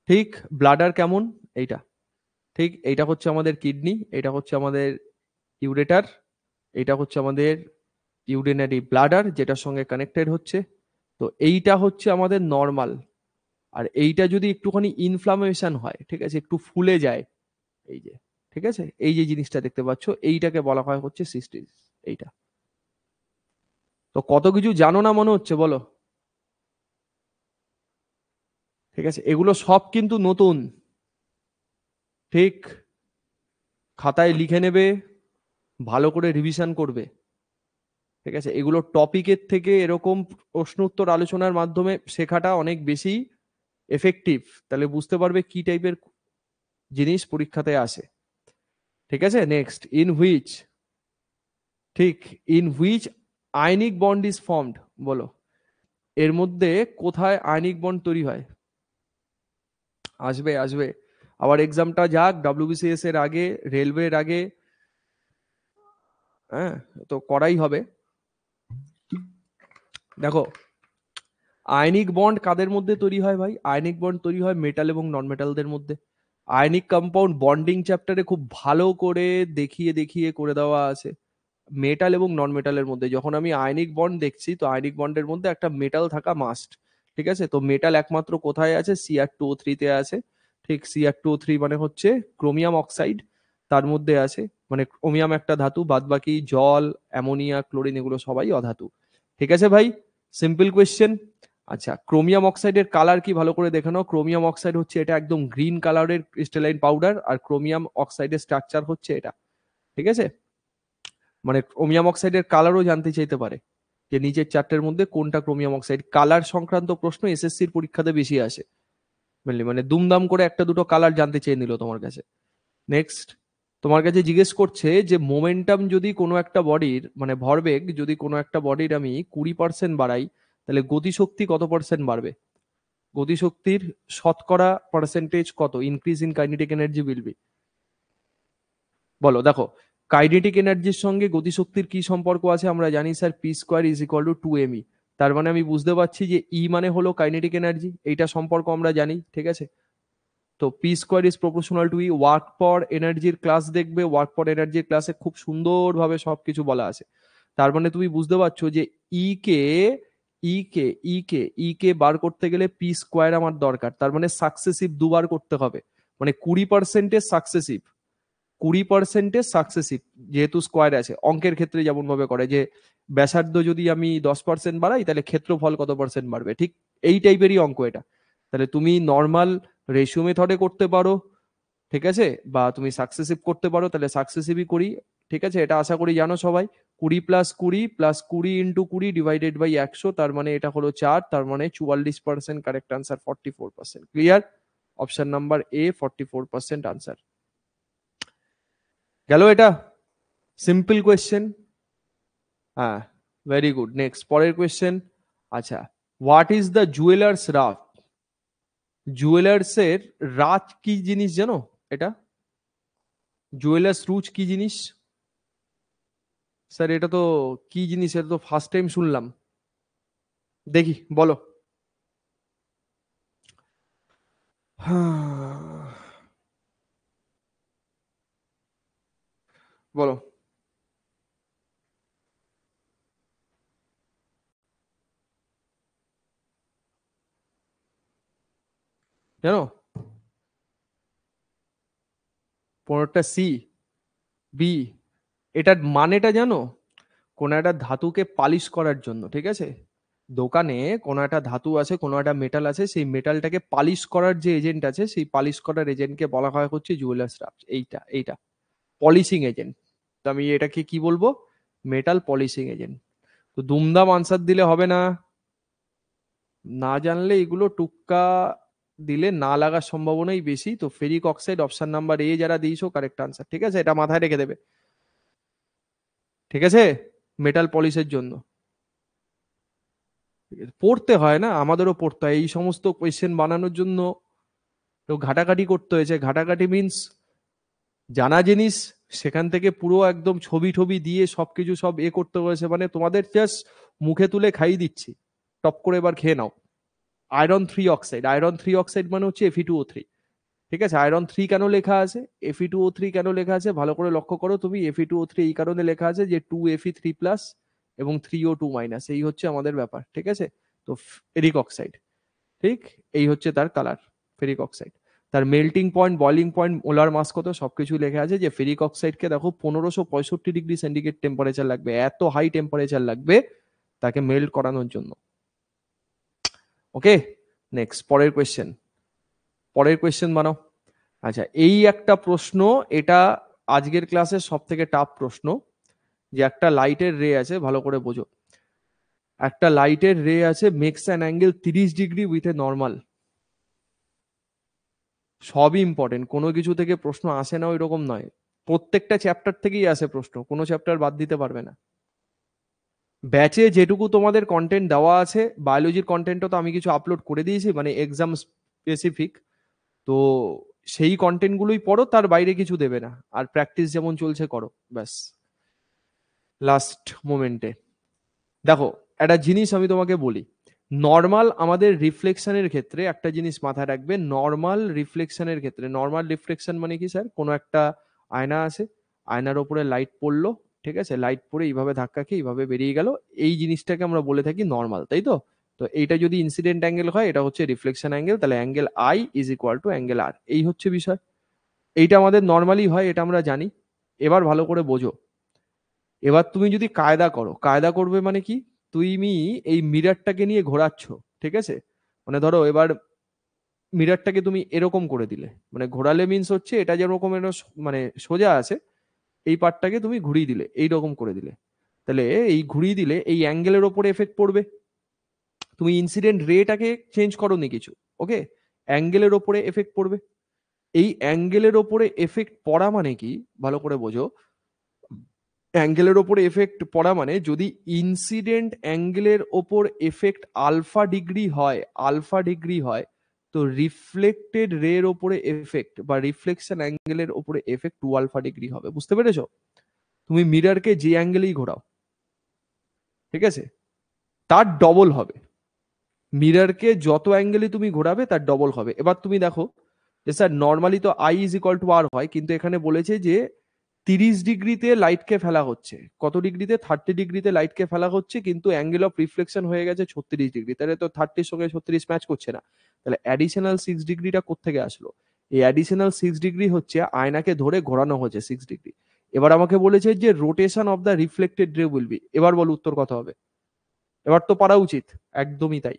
ঠিক। ব্লাডার কেমন, এইটা ঠিক, এইটা হচ্ছে আমাদের কিডনি, এটা হচ্ছে আমাদের ইউরেটার, এটা হচ্ছে আমাদের ইউরিনারি ব্লাডার যেটার সঙ্গে কানেক্টেড হচ্ছে। তো এইটা হচ্ছে আমাদের নর্মাল। আর এইটা যদি একটুখানি ইনফ্লামেশন হয়, ঠিক আছে, একটু ফুলে যায়, এই যে, ঠিক আছে, এই যে জিনিসটা দেখতে পাচ্ছ, এইটাকে বলা হয় হচ্ছে সিস্টিস, এইটা। তো কত কিছু জানো না মনে হচ্ছে, বলো? ঠিক আছে, এগুলো সব কিন্তু নতুন, ঠিক। খাতায় লিখে নেবে, ভালো করে রিভিশন করবে, ঠিক আছে। এগুলো টপিকের থেকে এরকম প্রশ্ন উত্তর আলোচনার মাধ্যমে শেখাটা অনেক বেশি এফেক্টিভ। তাহলে বুঝতে পারবে কি টাইপের জিনিস পরীক্ষাতে আসে, ঠিক আছে। নেক্সট, ইন হুইচ, ঠিক, in which ionic bond is formed, বলো? এর মধ্যে কোথায় আয়নিক বন্ড তৈরি হয়? আসবে আসবে, আবার এক্সামটা যাক, ডাব্লিউবিসিএস এর আগে, রেলওয়ের আগে, হ্যাঁ, তো করাই হবে। দেখো, আয়নিক বন্ড কাদের মধ্যে তৈরি হয় ভাই? আয়নিক বন্ড তৈরি হয় মেটাল এবং নন মেটালদের মধ্যে। আয়নিক কম্পাউন্ড বন্ডিং চ্যাপ্টারে খুব ভালো করে দেখিয়ে দেখিয়ে করে দেওয়া আছে। মেটাল এবং নন মেটালের মধ্যে যখন আমি আয়নিক বন্ড দেখছি, তো আয়নিক বন্ডের মধ্যে একটা মেটাল থাকা মাস্ট, ঠিক আছে। তো মেটাল একমাত্র কোথায় আছে? Cr2O3 তে আছে, ঠিক। Cr2O3 মানে হচ্ছে ক্রোমিয়াম অক্সাইড, তার মধ্যে আছে। মানে ক্রোমিয়াম একটা ধাতু, বাদ বাকি জল, অ্যামোনিয়া, ক্লোরিন এগুলো সবাই অধাতু, ঠিক আছে ভাই। Simple question. আচ্ছা, ক্রোমিয়াম অক্সাইডের কালার কি ভালো করে দেখে নাও। ক্রোমিয়াম অক্সাইড হচ্ছে এটা একদম গ্রিন কালারের ক্রিস্টালাইন পাউডার, আর ক্রোমিয়াম অক্সাইডের স্ট্রাকচার হচ্ছে এটা, ঠিক আছে। মানে ক্রোমিয়াম অক্সাইডের কালারও জানতে চাইতে পারে, যে নিচের চারটের মধ্যে কোনটা ক্রোমিয়াম অক্সাইড। কালার সংক্রান্ত প্রশ্ন এসএসসির পরীক্ষাতে বেশি আসে, বুঝলি, মানে দুমদাম করে একটা দুটো কালার জানতে চেয়ে নিল তোমার কাছে। নেক্সট, তোমার কাছে জিজ্ঞেস করছে যে মোমেন্টাম যদি কোনো একটা বডির, মানে ভরবেগ যদি কোনো একটা বডির আমি 20% বাড়াই, তাহলে গতিশক্তি কত পার্সেন্ট বাড়বে? গতিশক্তির শতকরা পার্সেন্টেজ কত increase in kinetic energy will be, বলো? দেখো, কাইনেটিক এনার্জির সঙ্গে গতিশক্তির কি সম্পর্ক আছে আমরা জানি sir, P square is equal two 2 mE। তার মানে আমি বুঝতে পারছি যে ই মানে হলো কাইনেটিক এনার্জি, এইটা সম্পর্ক আমরা জানি, ঠিক আছে। তো P square is proportional to E. Work পর এনার্জির ক্লাস দেখবে, ওয়ার্ক পর এনার্জির ক্লাসে খুব সুন্দরভাবে সবকিছু বলা আছে। তার মানে তুমি বুঝতে পারছো যে ই কে ই কে ই কে ই কে বার করতে গেলে পি স্কোয়ার আমার দরকার। তার মানে সাকসেসিভ দুবার করতে হবে, মানে 20% সাকসেসিভ, 20% সাকসেসিভ, যেহেতু স্কোয়ার আছে। অঙ্কের ক্ষেত্রে যেমন ভাবে করে যে ব্যাসার্ধ যদি আমি 10% বাড়াই, তাহলে ক্ষেত্রফল কত পার্সেন্ট বাড়বে, ঠিক এই টাইপেরই অঙ্ক এটা। তাহলে তুমি নর্মাল রেশিও মেথডে করতে পারো, ঠিক আছে, বা তুমি সাকসেসিভ করতে পারো, তাহলে সাকসেসিভই করি, ঠিক আছে। এটা আশা করি জানো সবাই। 20 + 20 + 20 ডিভাইডেড বাই 100, তার মানে এটা হলো 4, তার মানে 44%, correct answer 44%। Clear? Option number এ 44% আনসার গেল এটা। সিম্পল কোয়েশ্চেন, হ্যাঁ, ভেরি গুড। নেক্সট পরের কোয়েশ্চেন। আচ্ছা, what is the jewellers rough? Jewellers এর রাজ কি জিনিস জানো এটা? জুয়েলার্স রুজ কি জিনিস? স্যার এটা তো কি জিনিস, এটা তো ফার্স্ট টাইম শুনলাম। দেখি বলো। বলো। জানো 15টা সি বি, এটার মানেটা জানো? কোনো একটা ধাতুকে পালিশ করার জন্য, ঠিক আছে? দোকানে কোনো একটা ধাতু আছে, কোনো একটা মেটাল আছে, সেই মেটালটাকে পালিশ করার যে এজেন্ট আছে, সেই পালিশ করার এজেন্টকে বলা হয় হচ্ছে জুয়েলার্স ড্রাফট। এইটা পলিশিং এজেন্ট। তো আমি এটাকে কি বলবো? Metal polishing agent. তো দুমদাম আনসার দিলে হবে না, না জানলে এগুলো টুক্কা দিলে না লাগার সম্ভাবনাই বেশি। তো ফেরিক অক্সাইড অপশন নাম্বার এ যারা দিয়েছো কারেক্ট আনসার, ঠিক আছে? এটা মাথায় রেখে দেবে, ঠিক আছে? মেটাল পলিশের জন্য পড়তে হয় না, আমাদেরও পড়তে হয় এই সমস্ত কোয়েশ্চেন বানানোর জন্য। তো ঘাটাঘাটি করতে হয়েছে, ঘাটাঘাটি মিন্স জানা জিনিস সেখান থেকে পুরো একদম ছবি টবি দিয়ে সবকিছু সব করতে হয়েছে, মানে তোমাদের জাস্ট মুখে তুলে খাইয়ে দিচ্ছি, টপ করে এবার খেয়ে নাও। আয়রন 3 অক্সাইড, আয়রন 3 অক্সাইড মানে হচ্ছে Fe2O3, ঠিক আছে? আয়রন 3 কেন লেখা আছে, Fe2O3 কেন লেখা আছে ভালো করে লক্ষ্য করো তুমি। Fe2O3 এই কারণে লেখা আছে যে 2Fe3 প্লাস এবং 3O2 মাইনাস, এই হচ্ছে আমাদের ব্যাপার, ঠিক আছে? তো ফেরিক অক্সাইড, ঠিক, এই হচ্ছে তার কালার, ফেরিক অক্সাইড। তার melting point, boiling point, molar mass কত, সবকিছু লেখা আছে। যে ফেরিক অক্সাইডকে দেখো 1565 ডিগ্রি সেন্টিগ্রেড টেম্পারেচার লাগবে, এত হাই টেম্পারেচার লাগবে তাকে মেল্ট করানোর জন্য। ওকে, নেক্সট পরের কোয়েশ্চেন, পরের কোয়েশ্চেন বানাও। আচ্ছা, এই একটা প্রশ্ন, এটা আজকের ক্লাসের সব থেকে টাফ প্রশ্ন। যে একটা লাইটের রে আছে, ভালো করে বোঝো। একটা লাইটের রে আছে, makes an angle 30 degree with a normal. সবই ইম্পর্টেন্ট, কোনো কিছু থেকে প্রশ্ন আসে না ওইরকম নয়। প্রত্যেকটা চ্যাপ্টার থেকেই আসে প্রশ্ন, কোনো চ্যাপ্টার বাদ দিতে পারবে না। ব্যাচে যেটুকু তোমাদের কন্টেন্ট দেওয়া আছে, বায়োলজির কন্টেন্টও তো আমি কিছু আপলোড করে দিয়েছি, মানে এক্সাম স্পেসিফিক। তো সেই কন্টেন্টগুলোই পড়ো, তার বাইরে কিছু দেবে না। আর প্র্যাকটিস যেমন চলছে করো, ব্যাস। লাস্ট মোমেন্টে দেখো, একটা জিনিস আমি তোমাকে বলি। নর্মাল আমাদের রিফ্লেকশনের ক্ষেত্রে একটা জিনিস মাথায় রাখবে, নর্মাল রিফ্লেকশনের ক্ষেত্রে, নর্মাল রিফ্লেকশন মানে কি স্যার? কোনো একটা আয়না আছে, আয়নার ওপরে লাইট পড়লো, ঠিক আছে? লাইট পড়ে এইভাবে ধাক্কা খেয়ে এইভাবে বেরিয়ে গেল, এই জিনিসটাকে আমরা বলে থাকি নর্মাল, তাই তো? তো এইটা যদি ইনসিডেন্ট অ্যাঙ্গেল হয়, এটা হচ্ছে রিফ্লেকশন অ্যাঙ্গেল, তাহলে angle i is equal to angle r, এই হচ্ছে বিষয়। এইটা আমাদের নর্মালি হয়, এটা আমরা জানি। এবার ভালো করে বোঝো। এবার তুমি যদি কায়দা করো, কায়দা করবে মানে কি? তুমি এই মিরারটাকে নিয়ে ঘোরাচ্ছ, ঠিক আছে? মানে ধরো এবার মিরারটাকে তুমি এরকম করে দিলে, মানে ঘোরালে মিন্স হচ্ছে এটা যেরকম মানে সোজা আছে, এই পার্টটাকে তুমি ঘুরিয়ে দিলে, এইরকম করে দিলে। তাহলে এই ঘুরিয়ে দিলে এই অ্যাঙ্গেলের ওপরে এফেক্ট পড়বে। তুমি ইনসিডেন্ট রেটাকে চেঞ্জ করোনি কিছু, ওকে? অ্যাঙ্গেলের ওপরে এফেক্ট পড়বে। এই অ্যাঙ্গেলের ওপরে এফেক্ট পড়া মানে কি, ভালো করে বোঝো। অ্যাঙ্গেলের ওপর এফেক্ট পড়া মানে যদি ইনসিডেন্ট অ্যাঙ্গেলের ওপর এফেক্ট আলফা ডিগ্রি হয়, তো রিফ্লেক্টেড রের ওপরে এফেক্ট বা রিফ্লেকশন অ্যাঙ্গেলের ওপরে এফেক্ট 2 আলফা ডিগ্রি হবে। বুঝতে পেরেছো? তুমি মিররকে যে অ্যাঙ্গেলেই ঘোরাও, ঠিক আছে, তার ডবল হবে। মিররকে যত অ্যাঙ্গেলে তুমি ঘোরাবে তার ডবল হবে। এবার তুমি দেখো যে স্যার নর্মালি তো আই ইজ ইকুয়াল টু আর হয়, কিন্তু এখানে বলেছে যে 30 ডিগ্রিতে লাইটকে ফেলা হচ্ছে, কত ডিগ্রিতে? 30 ডিগ্রিতে লাইটকে ফেলা হচ্ছে, কিন্তু অ্যাঙ্গেল অফ রিফ্লেকশন হয়ে গেছে 36 ডিগ্রি। তাহলে তো 30-র সঙ্গে 36 ম্যাচ করছে না। তাহলে অ্যাডিশনাল 6 ডিগ্রিটা কোত্থেকে আসলো? এই অ্যাডিশনাল 6 ডিগ্রি হচ্ছে আয়নাকে ধরে ঘোরানো হচ্ছে 6 ডিগ্রি। এবার আমাকে বলেছে যে রোটেশন অফ দ্য রিফ্লেক্টেড রে উইল বি, এবার বল উত্তর কত হবে? এবার তো পারা উচিত, একদমই তাই।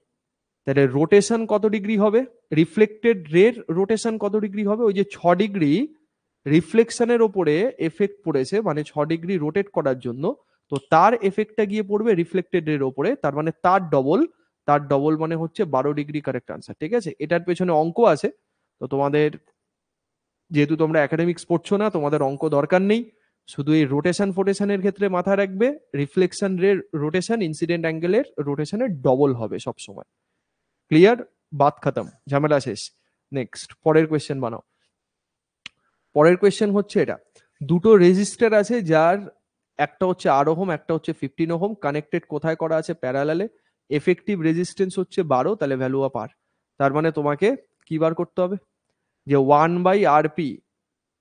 তাহলে রোটেশন কত ডিগ্রি হবে? রিফ্লেক্টেড রের রোটেশন কত ডিগ্রি হবে? ওই যে 6 ডিগ্রি রিফ্লেকশনের ওপরে এফেক্ট পড়েছে, মানে 6 ডিগ্রি রোটেট করার জন্য, তো তার এফেক্টটা গিয়ে পড়বে রিফ্লেক্টেড এর ওপরে, তার মানে তার ডবল। তার ডবল মানে হচ্ছে 12 ডিগ্রি, কারেক্ট আনসার, ঠিক আছে? এটার পেছনে অঙ্ক আছে, তো তোমাদের যেহেতু তোমরা একাডেমিক্স পড়ছো না, তোমাদের অঙ্ক দরকার নেই। শুধু এই রোটেশন ফোটেশনের ক্ষেত্রে মাথায় রাখবে, রিফ্লেকশন রের রোটেশন ইনসিডেন্ট অ্যাঙ্গেলের রোটেশনের ডবল হবে সব সময়। ক্লিয়ার? বাত খতম, ঝামেলা শেষ। নেক্সট পরের কোয়েশ্চেন বানাও। পরের কোয়েশ্চেন হচ্ছে এটা, দুটো রেজিস্টার আছে, যার একটা হচ্ছে 8 ওহম, একটা হচ্ছে 15 ওহম, কানেক্টেড কোথায় করা আছে? প্যারালালে। এফেক্টিভ রেজিস্ট্যান্স হচ্ছে 12, তাহলে ভ্যালু অফ আর। তার মানে তোমাকে কি বার করতে হবে, যে 1/rp,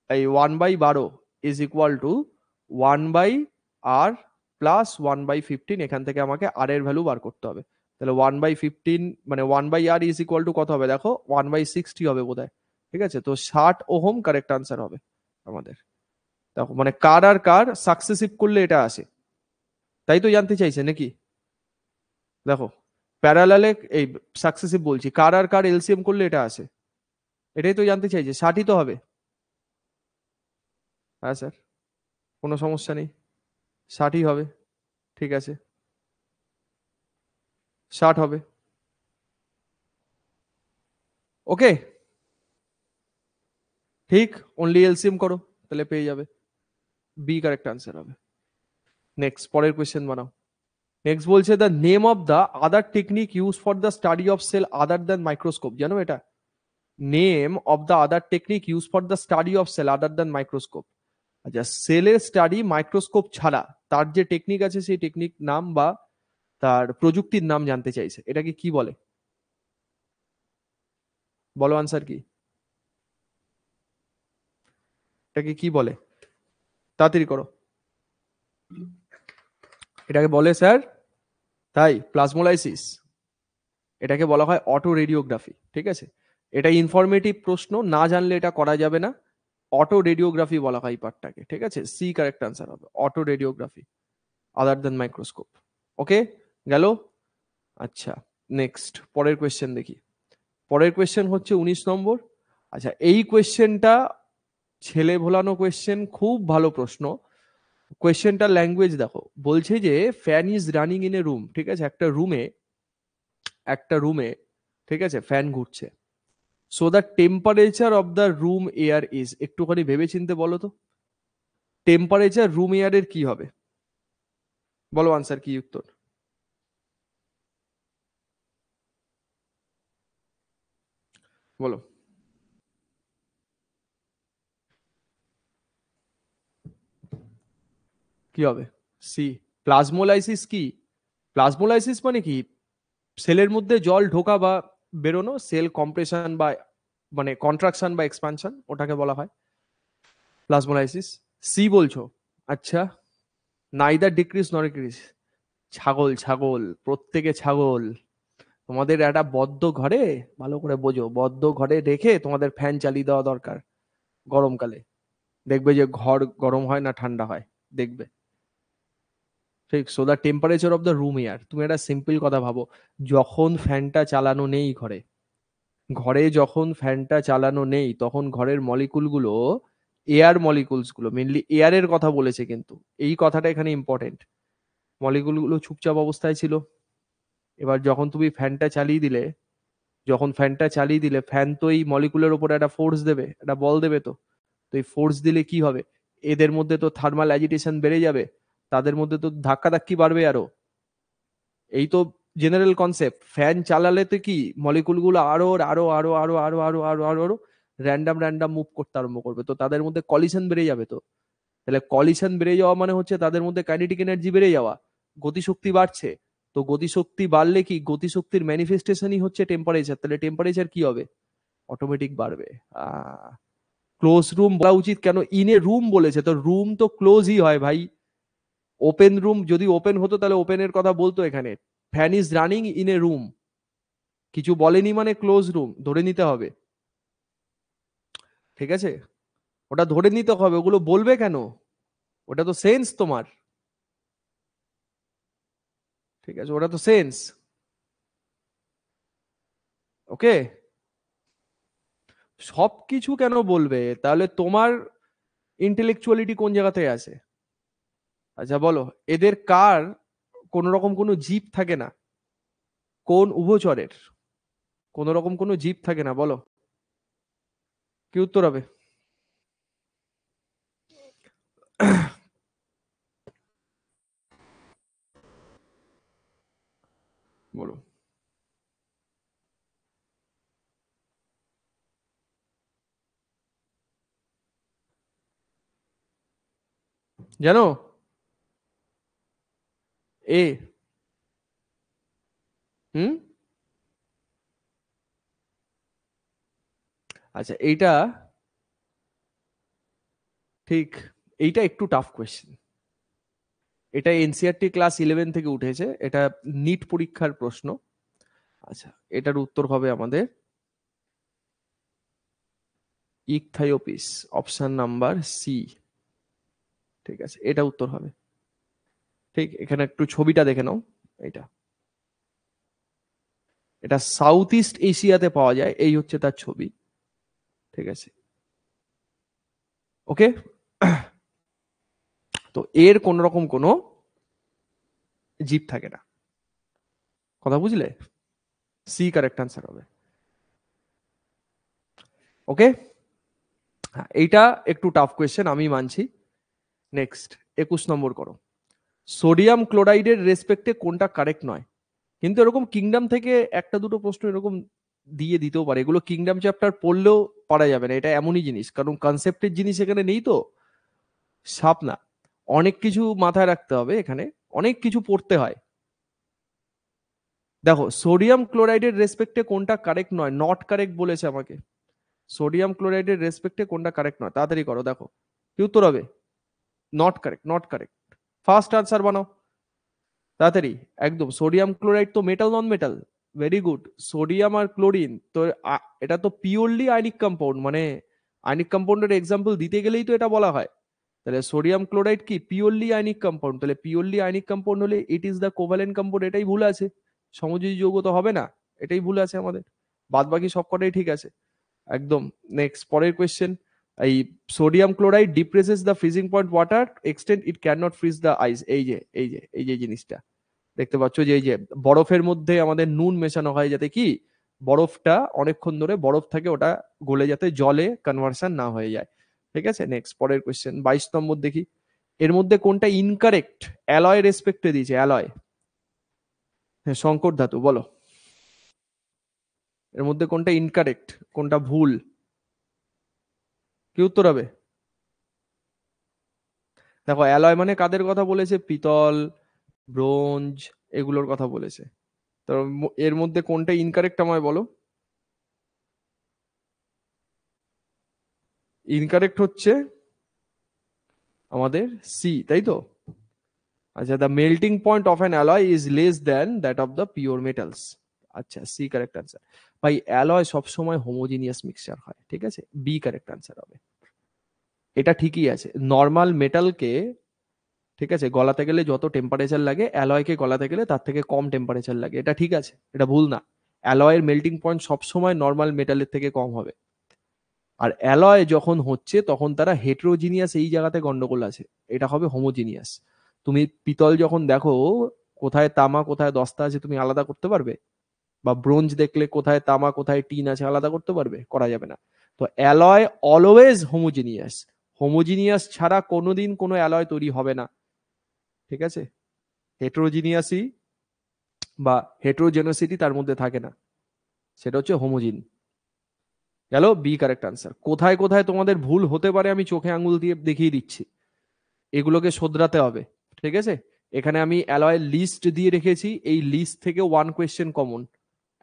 এই 1/12 is equal two 1/r plus 1/15। এখান থেকে আমাকে আর এর ভ্যালু বার করতে হবে। তাহলে 1/15 মানে 1/r ইজ ইকুয়াল টু কত হবে দেখো, 1/60 হবে বোধহয়। ঠিক আছে, তো 60 ওহম কারেক্ট আনসার হবে আমাদের। দেখো মানে কার আর কার সাকসেসিভ করলে এটা আসে, তাই তো জানতে চাইছে নাকি? দেখো প্যারালালে এই সাকসেসিভ বলছি, কার আর কার এলসিএম করলে এটা আসে, এটাই তো জানতে চাইছে। 60ই তো হবে। হ্যাঁ স্যার, কোনো সমস্যা নেই, 60ই হবে। ঠিক আছে, 60 হবে। ওকে, ঠিক, অনলি এলসিএম করো, তাহলে পেয়ে যাবে। বি কারেক্ট আনসার হবে। নেক্সট, পরের কোয়েশ্চেন বানাও। নেক্সট বলছে the name of the other technique use for the study of cell other than microscope. জানো এটা? Name of the other technique use for the study of cell other than microscope. আচ্ছা, সেলের study microscope ছাড়া তার যে technique আছে সেই technique নাম বা তার প্রযুক্তির নাম জানতে চাইছে। এটাকে কি বলে? বলো আনসার কি, এটাকে কি বলে? তাড়াতাড়ি করো। এটাকে বলে স্যার, তাই প্লাজমোলাইসিস। এটাকে বলা হয় অটো রেডিওগ্রাফি। ঠিক আছে, এটা ইনফরমেটিভ প্রশ্ন, না জানলে এটা করা যাবে না। অটো রেডিওগ্রাফি বলা হয় এই পার্টটাকে। ঠিক আছে, সি কারেক্ট আনসার হবে, অটো রেডিওগ্রাফি আদার দেন মাইক্রোস্কোপ। ওকে, গেল। আচ্ছা, নেক্সট পরের কোয়েশ্চেন দেখি। পরের কোয়েশ্চেন হচ্ছে 19 নম্বর। আচ্ছা, এই কোয়েশ্চেনটা ছেলে ভোলানো কোয়েশ্চেন, খুব ভালো প্রশ্ন। কোয়েশ্চেনটার ল্যাঙ্গুয়েজ দেখো, বলছে যে fan is running in a room. ঠিক আছে, একটা রুমে ঠিক আছে ফ্যান ঘুরছে। So the temperature of the room air is, একটুখানি ভেবে চিনতে বলো তো, টেম্পারেচার রুম এয়ারের কি হবে? বলো আনসার কি, উত্তর বলো। কি হবে? C, plasmolysis. কি প্লাজমোলাইসিস মানে কি? সেলের মধ্যে জল ঢোকা বা বেরোনো, সেল কম্প্রেশন বা মানে কন্ট্রাকশন বা এক্সপানশন, ওটাকে বলা হয় প্লাজমোলাইসিস। সি বলছো? আচ্ছা, নাইদার ডিক্রিজ নর ইনক্রিজ। ছাগল ছাগল, প্রত্যেকে ছাগল। তোমাদের একটা বদ্ধ ঘরে, ভালো করে বোঝো, বদ্ধ ঘরে রেখে তোমাদের ফ্যান চালিয়ে দেওয়া দরকার গরমকালে। দেখবে যে ঘর গরম হয় না ঠান্ডা হয়, দেখবে। ঠিক, so the temperature of the room air. তুমি একটা সিম্পল কথা ভাবো, যখন ফ্যানটা চালানো নেই ঘরে, ঘরে যখন ফ্যানটা চালানো নেই তখন ঘরের মলিকুল গুলো, এয়ার মলিকুলস গুলো, মেনলি এয়ারের কথা বলেছে কিন্তু, এই কথাটা এখানে ইম্পর্টেন্ট। মলিকুল গুলো চুপচাপ অবস্থায় ছিল। এবার যখন তুমি ফ্যানটা চালিয়ে দিলে, যখন ফ্যানটা চালিয়ে দিলে ফ্যান তো এই মলিকুলের উপরে একটা ফোর্স দেবে, একটা বল দেবে। তো তো এই ফোর্স দিলে কি হবে? এদের মধ্যে তো থার্মাল অ্যাজিটেশন বেড়ে যাবে, তাদের মধ্যে তো ধাক্কাধাক্কি বাড়বে আরো। এই তো জেনারেল কনসেপ্ট। ফ্যান চালালে তো কি, মলিকুল গুলো আরো আরো আরো আরো আরো আরো আরো আরো আরো র্যান্ডাম র্যান্ডাম মুভ করতে আরম্ভ করবে, তো তাদের মধ্যে কলিশন বেড়ে যাবে। তো তাহলে কলিশন বেড়ে যাওয়া মানে হচ্ছে তাদের মধ্যে কাইনেটিক এনার্জি বেড়ে যাওয়া, গতিশক্তি বাড়ছে। তো গতিশক্তি বাড়লে কি, গতিশক্তির ম্যানিফেস্টেশনই হচ্ছে টেম্পারেচার। তাহলে টেম্পারেচার কি হবে? অটোমেটিক বাড়বে। ক্লোজ রুম বলা উচিত কেন, ইন এ রুম বলেছে, তো রুম তো ক্লোজই হয় ভাই। ওপেন রুম যদি ওপেন হতো তাহলে ওপেনের কথা বলতো এখানে। Fan is running in a room, কিছু বলেনি মানে ক্লোজ রুম ধরে নিতে হবে। ঠিক আছে, ওটা ধরে নিতে হবে, ওগুলো বলবে কেন? ওটা তো সেন্স তোমার। ঠিক আছে, ওটা তো সেন্স। ওকে, সবকিছু কেন বলবে? তাহলে তোমার ইন্টেলেকচুয়ালিটি কোন জায়গাতে আছে? আচ্ছা বলো, এদের কার কোন রকম কোনো জীব থাকে না? কোন উভচরের কোন রকম কোনো জীব থাকে না? বলো কি উত্তর হবে? বলো। জানো? এ, হুম, আচ্ছা এইটা ঠিক, এইটা একটু টাফ কোয়েশ্চেন। এটা এনসিআরটি ক্লাস 11 থেকে উঠেছে, এটা নিট পরীক্ষার প্রশ্ন। আচ্ছা, এটার উত্তর হবে আমাদের ইকথাইওপিস, অপশন নাম্বার সি। ঠিক আছে, এটা উত্তর হবে। ঠিক, এখানে একটু ছবিটা দেখে নাও। এটা এটা সাউথ ইস্ট এশিয়াতে পাওয়া যায়, এই হচ্ছে তার ছবি। ঠিক আছে, ওকে। তো এর কোন রকম কোনো জীব থাকে না, কথা বুঝলে? সি কারেক্ট আনসার হবে। ওকে, হ্যাঁ এইটা একটু টাফ কোয়েশ্চেন আমি মানছি। নেক্সট 21 নম্বর করো। সোডিয়াম ক্লোরাইডের রেসপেক্টে কোনটা কারেক্ট নয়? কিন্তু এরকম কিংডম থেকে একটা দুটো প্রশ্ন এরকম দিয়ে দিতেও পারে, এগুলো কিংডম চ্যাপ্টার পড়লেও পারা যাবে না, এটা এমনই জিনিস, কারণ কনসেপ্টের জিনিস এখানে নেই তো। সাপ না, অনেক কিছু মাথায় রাখতে হবে এখানে, অনেক কিছু পড়তে হয়। দেখো সোডিয়াম ক্লোরাইডের রেসপেক্টে কোনটা কারেক্ট নয়, নট কারেক্ট বলেছে আমাকে। সোডিয়াম ক্লোরাইডের রেসপেক্টে কোনটা কারেক্ট নয়, তাড়াতাড়ি করো, দেখো কি উত্তর হবে। Not correct, not correct. First answer বানাও তাড়াতাড়ি। একদম, সোডিয়াম ক্লোরাইড তো metal non metal. Very good, sodium আর ক্লোরিন তো এটা তো পিওরলি আয়নিক কম্পাউন্ড, মানে আয়নিক কম্পাউন্ডের এক্সাম্পল দিতে গেলেই তো এটা বলা হয়। তাহলে সোডিয়াম ক্লোরাইড কি পিওরলি আয়নিক কম্পাউন্ড, তাহলে পিওরলি আয়নিক কম্পাউন্ড হলে it is the covalent compound, এটাই ভুল আছে। সমযোজী যৌগ তো হবে না, এটাই ভুল আছে আমাদের। বাদ বাকি সবকটাই ঠিক আছে একদম। নেক্সট পরের কোয়েশ্চেন। এই sodium chloride depresses the freezing point water extent it can not freeze the ice, এই যে জিনিসটা দেখতে পাচ্ছ, যে এই যে বরফের মধ্যে আমাদের নুন মেশানো হয় যাতে কি বরফটা অনেকক্ষণ ধরে বরফ থাকে, ওটা গলে যাতে জলে কনভার্সন না হয়ে যায়। ঠিক আছে, নেক্সট পরের কোয়েশ্চেন 22 নম্বর দেখি। এর মধ্যে কোনটা ইনকারেক্ট অ্যালয় রেসপেক্টে দিয়েছে, অ্যালয়, হ্যাঁ সংকর ধাতু, বলো এর মধ্যে কোনটা ইনকারেক্ট, কোনটা ভুল, কি উত্তর হবে? দেখো অ্যালয় মানে কাদের কথা বলেছে, পিতল, ব্রোঞ্জ, এগুলোর কথা বলেছে। তো এর মধ্যে কোনটা ইনকারেক্ট আমায় বলো। ইনকারেক্ট হচ্ছে আমাদের সি, তাই তো? আচ্ছা, the melting point of an alloy is less than that of the pure metals. আচ্ছা, সি কারেক্ট আনসার। ভাই অ্যালয় সবসময় হোমোজিনিয়াস মিক্সচার হয়, ঠিক আছে, বি কারেক্ট আনসার হবে। এটা ঠিকই আছে, নর্মাল মেটালকে, ঠিক আছে, গলাতে গেলে যত টেম্পারেচার লাগে অ্যালয়কে গলাতে গেলে তার থেকে কম টেম্পারেচার লাগে, এটা ঠিক আছে, এটা ভুল না। অ্যালয়ের মেল্টিং পয়েন্ট সবসময় নর্মাল মেটালের থেকে কম হবে। আর অ্যালয় যখন হচ্ছে তখন তারা হেটেরোজিনিয়াস, এই জায়গাতে গন্ডগোল আছে, এটা হবে হোমোজিনিয়াস। তুমি পিতল যখন দেখো কোথায় তামা কোথায় দস্তা আছে তুমি আলাদা করতে পারবে? বা ব্রোঞ্জ দেখলে কোথায় তামা কোথায় টিন আছে আলাদা করতে পারবে? করা যাবে না। তো অ্যালয় অলওয়েজ হোমোজিনিয়াস, হোমোজিনিয়াস ছাড়া কোনোদিন কোনো অ্যালয় তৈরি হবে না। ঠিক আছে, হেটেরোজিনিয়াসই বা হেটেরোজেনোসিটি তার মধ্যে থাকে না, সেটা হচ্ছে হোমোজিন। গেল বি কারেক্ট আনসার। কোথায় কোথায় তোমাদের ভুল হতে পারে আমি চোখে আঙুল দিয়ে দেখিয়ে দিচ্ছি, এগুলোকে শোধরাতে হবে। ঠিক আছে, এখানে আমি অ্যালয় লিস্ট দিয়ে রেখেছি, এই লিস্ট থেকে one question common,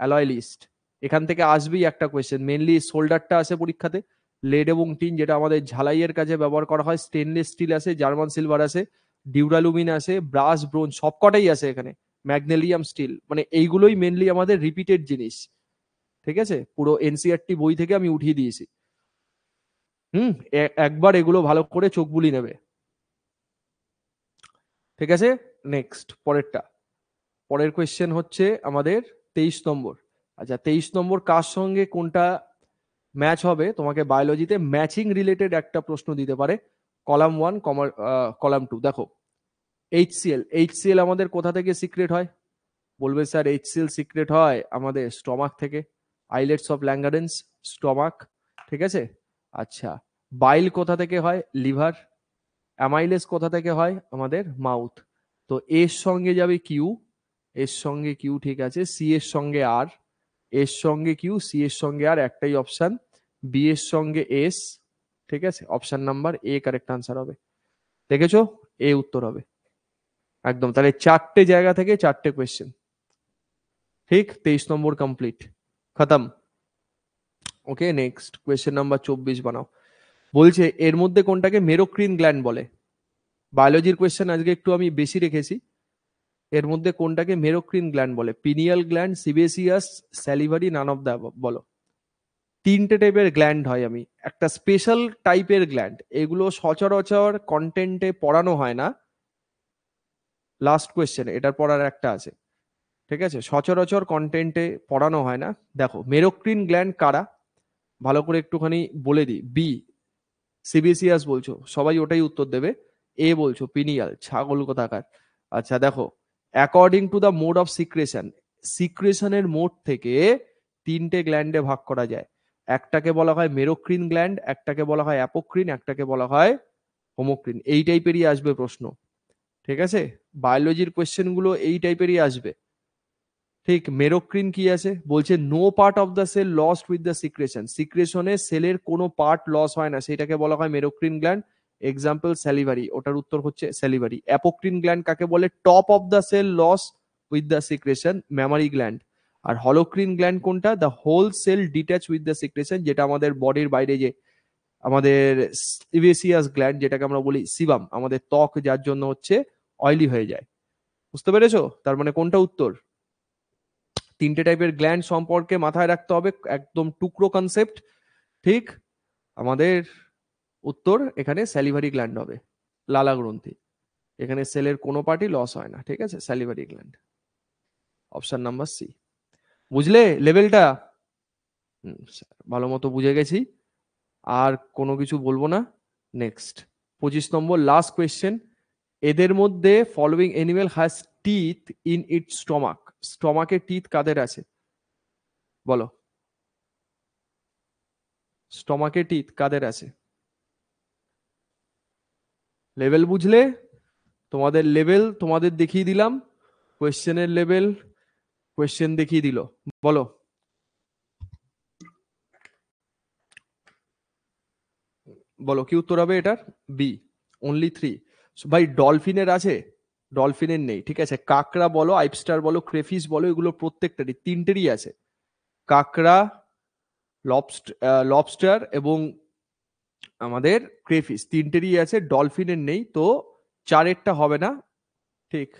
alloy list, এখান থেকে আসবেই একটা কোয়েশ্চেন। মেনলি সোল্ডারটা আসে পরীক্ষাতে, লেড এবং টিন যেটা আমাদের ঝালাইয়ের কাজে ব্যবহার করা হয়, স্টেনলেস স্টিল আছে, জার্মান সিলভার আছে, ডিউরালুমিন আছে, ব্রাস ব্রোঞ্জ সবকটাই আছে এখানে, ম্যাগনেলিয়াম স্টিল, মানে এইগুলোই মেনলি আমাদের রিপিটেড জিনিস। ঠিক আছে, পুরো এনসিআরটি বই থেকে আমি উঠিয়ে দিয়েছি। হুম, একবার এগুলো ভালো করে চোখ বুলি নেবে। ঠিক আছে, নেক্সট পরেরটা। পরের কোয়েশ্চেন হচ্ছে আমাদের 23 নম্বর। আচ্ছা 23 নম্বর কার সঙ্গে কোনটা ম্যাচ হবে, তোমাকে বায়োলজিতে ম্যাচিং রিলেটেড একটা প্রশ্ন দিতে পারে। কলাম 1 কলাম 2 দেখো। এইচসিএল আমাদের কোথা থেকে সিক্রেট হয়? বলবে স্যার এইচসিএল সিক্রেট হয় আমাদের স্টমাক থেকে, আইলেটস অফ ল্যাঙ্গারেন্স, স্টমাক। ঠিক আছে, আচ্ছা বাইল কোথা থেকে হয়? লিভার। অ্যামাইলেস কোথা থেকে হয়? আমাদের মাউথ। তো এর সঙ্গে যাবে কিউ, এর সঙ্গে কিউ, ঠিক আছে, সি এর সঙ্গে আর, এর সঙ্গে কিউ, সি এর সঙ্গে আর, একটাই অপশন, বি এর সঙ্গে এস। ঠিক আছে, অপশন নাম্বার এ কারেক্ট আনসার হবে। দেখেছো, এ উত্তর হবে একদম। তাহলে চারটে জায়গা থেকে চারটে কোয়েশ্চেন। ঠিক 23 নম্বর কমপ্লিট, খতম। ওকে, নেক্সট কোয়েশ্চেন নাম্বার 24 বানাও। বলছে এর মধ্যে কোনটাকে মেরোক্রিন গ্ল্যান্ড বলে? বায়োলজির কোয়েশ্চেন আজকে একটু আমি বেশি রেখেছি। এর মধ্যে কোনটাকে মেরোক্রিন গ্ল্যান্ড বলে? Pineal gland, sebaceous, salivary, none of the above? বলো। তিনটে টাইপের গ্ল্যান্ড হয়, আমি একটা স্পেশাল টাইপের গ্ল্যান্ড, এগুলো সচরাচর কন্টেন্টে পড়ানো হয় না। লাস্ট কোয়েশ্চেন, এটার পড়ার একটা আছে, ঠিক আছে? সচরাচর কন্টেন্টে পড়ানো হয় না। দেখো মেরোক্রিন গ্ল্যান্ড কারা, ভালো করে একটুখানি বলে দিই। বি সিবিসিয়াস বলছো, সবাই ওটাই উত্তর দেবে। এ বলছো পিনিয়াল, ছাগল কোথাকার। আচ্ছা দেখো, according to the mode of secretion, সিক্রেশনের মোড থেকে তিনটে গ্ল্যান্ডে ভাগ করা যায়। একটাকে বলা হয় মেরোক্রিন গ্ল্যান্ড, একটাকে বলা হয় অ্যাপোক্রিন, একটাকে বলা হয় হোমোক্রিন। এই টাইপেরই আসবে প্রশ্ন, ঠিক আছে? বায়োলজির কোয়েশ্চেন গুলো এই টাইপেরই আসবে। ঠিক, মেরোক্রিন কি আছে বলছে, no part of the cell lost with the secretion, সিক্রেশনে সেলের কোনো পার্ট লস হয় না, সেটাকে বলা হয় মেরোক্রিন গ্ল্যান্ড। এক্সাম্পল স্যালিভারি, ওটার উত্তর হচ্ছে স্যালিভারি। অ্যাপোক্রিন গ্ল্যান্ড কাকে বলে? Top of the cell loss with the secretion, mammary gland. আর হলোক্রিন গ্ল্যান্ড কোনটা? The whole cell detach with the secretion, যেটা আমাদের বডির বাইরে যে আমাদের সিবেসিয়াস গ্ল্যান্ড, যেটাকে আমরা বলি সিবাম, আমাদের ত্বক যার জন্য হচ্ছে অয়েলি হয়ে যায়। বুঝতে পেরেছো? তার মানে কোনটা উত্তর? তিনটে টাইপের গ্ল্যান্ড সম্পর্কে মাথায় রাখতে হবে, একদম টুকরো কনসেপ্ট। ঠিক, আমাদের উত্তর এখানে স্যালিভারি গ্ল্যান্ড হবে, লালা গ্রন্থি। এখানে সেলের কোনো পার্টি লস হয় না, ঠিক আছে? Salivary gland, option number C. বুঝলে লেভেলটা? ভালো মতো বুঝে গেছি, আর কোনো কিছু বলবো না। নেক্সট 25 নম্বর লাস্ট কোয়েশ্চেন। এদের মধ্যে following animal has teeth in it stomach, স্টমাকে টিথ কাদের আছে বলো? স্টমাকে টিথ কাদের আছে? লেভেল বুঝলে? তোমাদের লেভেল তোমাদের দেখিয়ে দিলাম, কোয়েশ্চেনের লেভেল কোয়েশ্চেন দেখিয়ে দিল। বলো, বলো কি উত্তর হবে এটার? B, only 3। ভাই ডলফিনের আছে? ডলফিনের নেই, ঠিক আছে? কাকড়া বলো, আইপস্টার বলো, ক্রেফিস বলো, এগুলো প্রত্যেকটারই তিনটেরই আছে। কাকড়া, লবস্টার এবং আমাদের ক্রেফিস তিনটেরই আছে, ডলফিনের নেই। তো চারেরটা হবে না, ঠিক।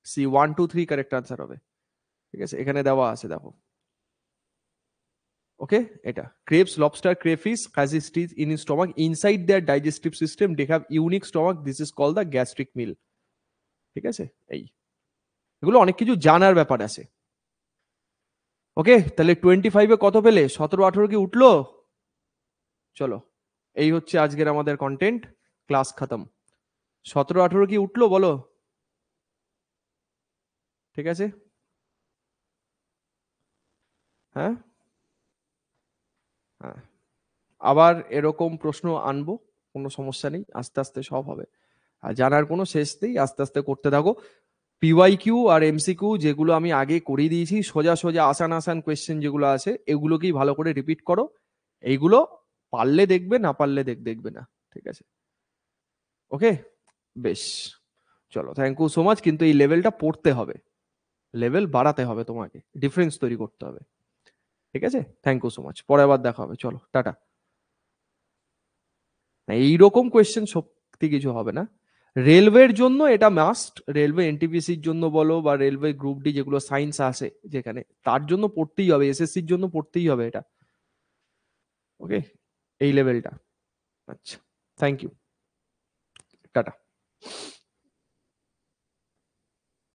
সি 1 2 3 কারেক্ট আনসার হবে, ঠিক আছে? এখানে দেওয়া আছে দেখো। ওকে, এটা crabs, lobster, crayfish has its teeth in its stomach inside their digestive system, they have unique stomach, this is called the gastric meal, ঠিক আছে? এই এগুলো অনেক কিছু জানার ব্যাপার আছে। ওকে, তাহলে 25-এ কত পেলে? 17-18 কি উঠলো? চলো, এই হচ্ছে আজকের আমাদের কন্টেন্ট, ক্লাস খতম। 17-18 কি উঠলো বলো? ঠিক আছে, হ্যাঁ হ্যাঁ, আবার এরকম প্রশ্ন আনবো, কোনো সমস্যা নেই, আস্তে আস্তে সব হবে। আর জানার কোনো শেষ নেই, আস্তে আস্তে করতে থাকো। পিওয়াইকিউ আর এমসিকিউ যেগুলো আমি আগে করিয়ে দিয়েছি, সোজা সোজা আসান আসান কোয়েশ্চেন যেগুলো আছে, এগুলোকেই ভালো করে রিপিট করো। এইগুলো পারলে দেখবে, না পারলে দেখবে না, ঠিক আছে? ওকে, বেশ, চলো, থ্যাংক ইউ সো মাচ। কিন্তু এই লেভেলটা পড়তে হবে, লেভেল বাড়াতে হবে, তোমাকে ডিফারেন্স তৈরি করতে হবে, ঠিক আছে? থ্যাংক ইউ সো মাচ, পরে আবার দেখা হবে, চলো টাটা। এইরকম কোয়েশ্চেন সত্যি কিছু হবে না। রেলওয়ের জন্য এটা মাস্ট, রেলওয়ে এনটিপিসির জন্য বলো বা রেলওয়ে গ্রুপ ডি যেগুলো সায়েন্স আছে যেখানে, তার জন্য পড়তেই হবে, এসএসসির জন্য পড়তেই হবে এটা। ওকে, এই লেভেলটা। আচ্ছা, থ্যাংক ইউ, টাটা।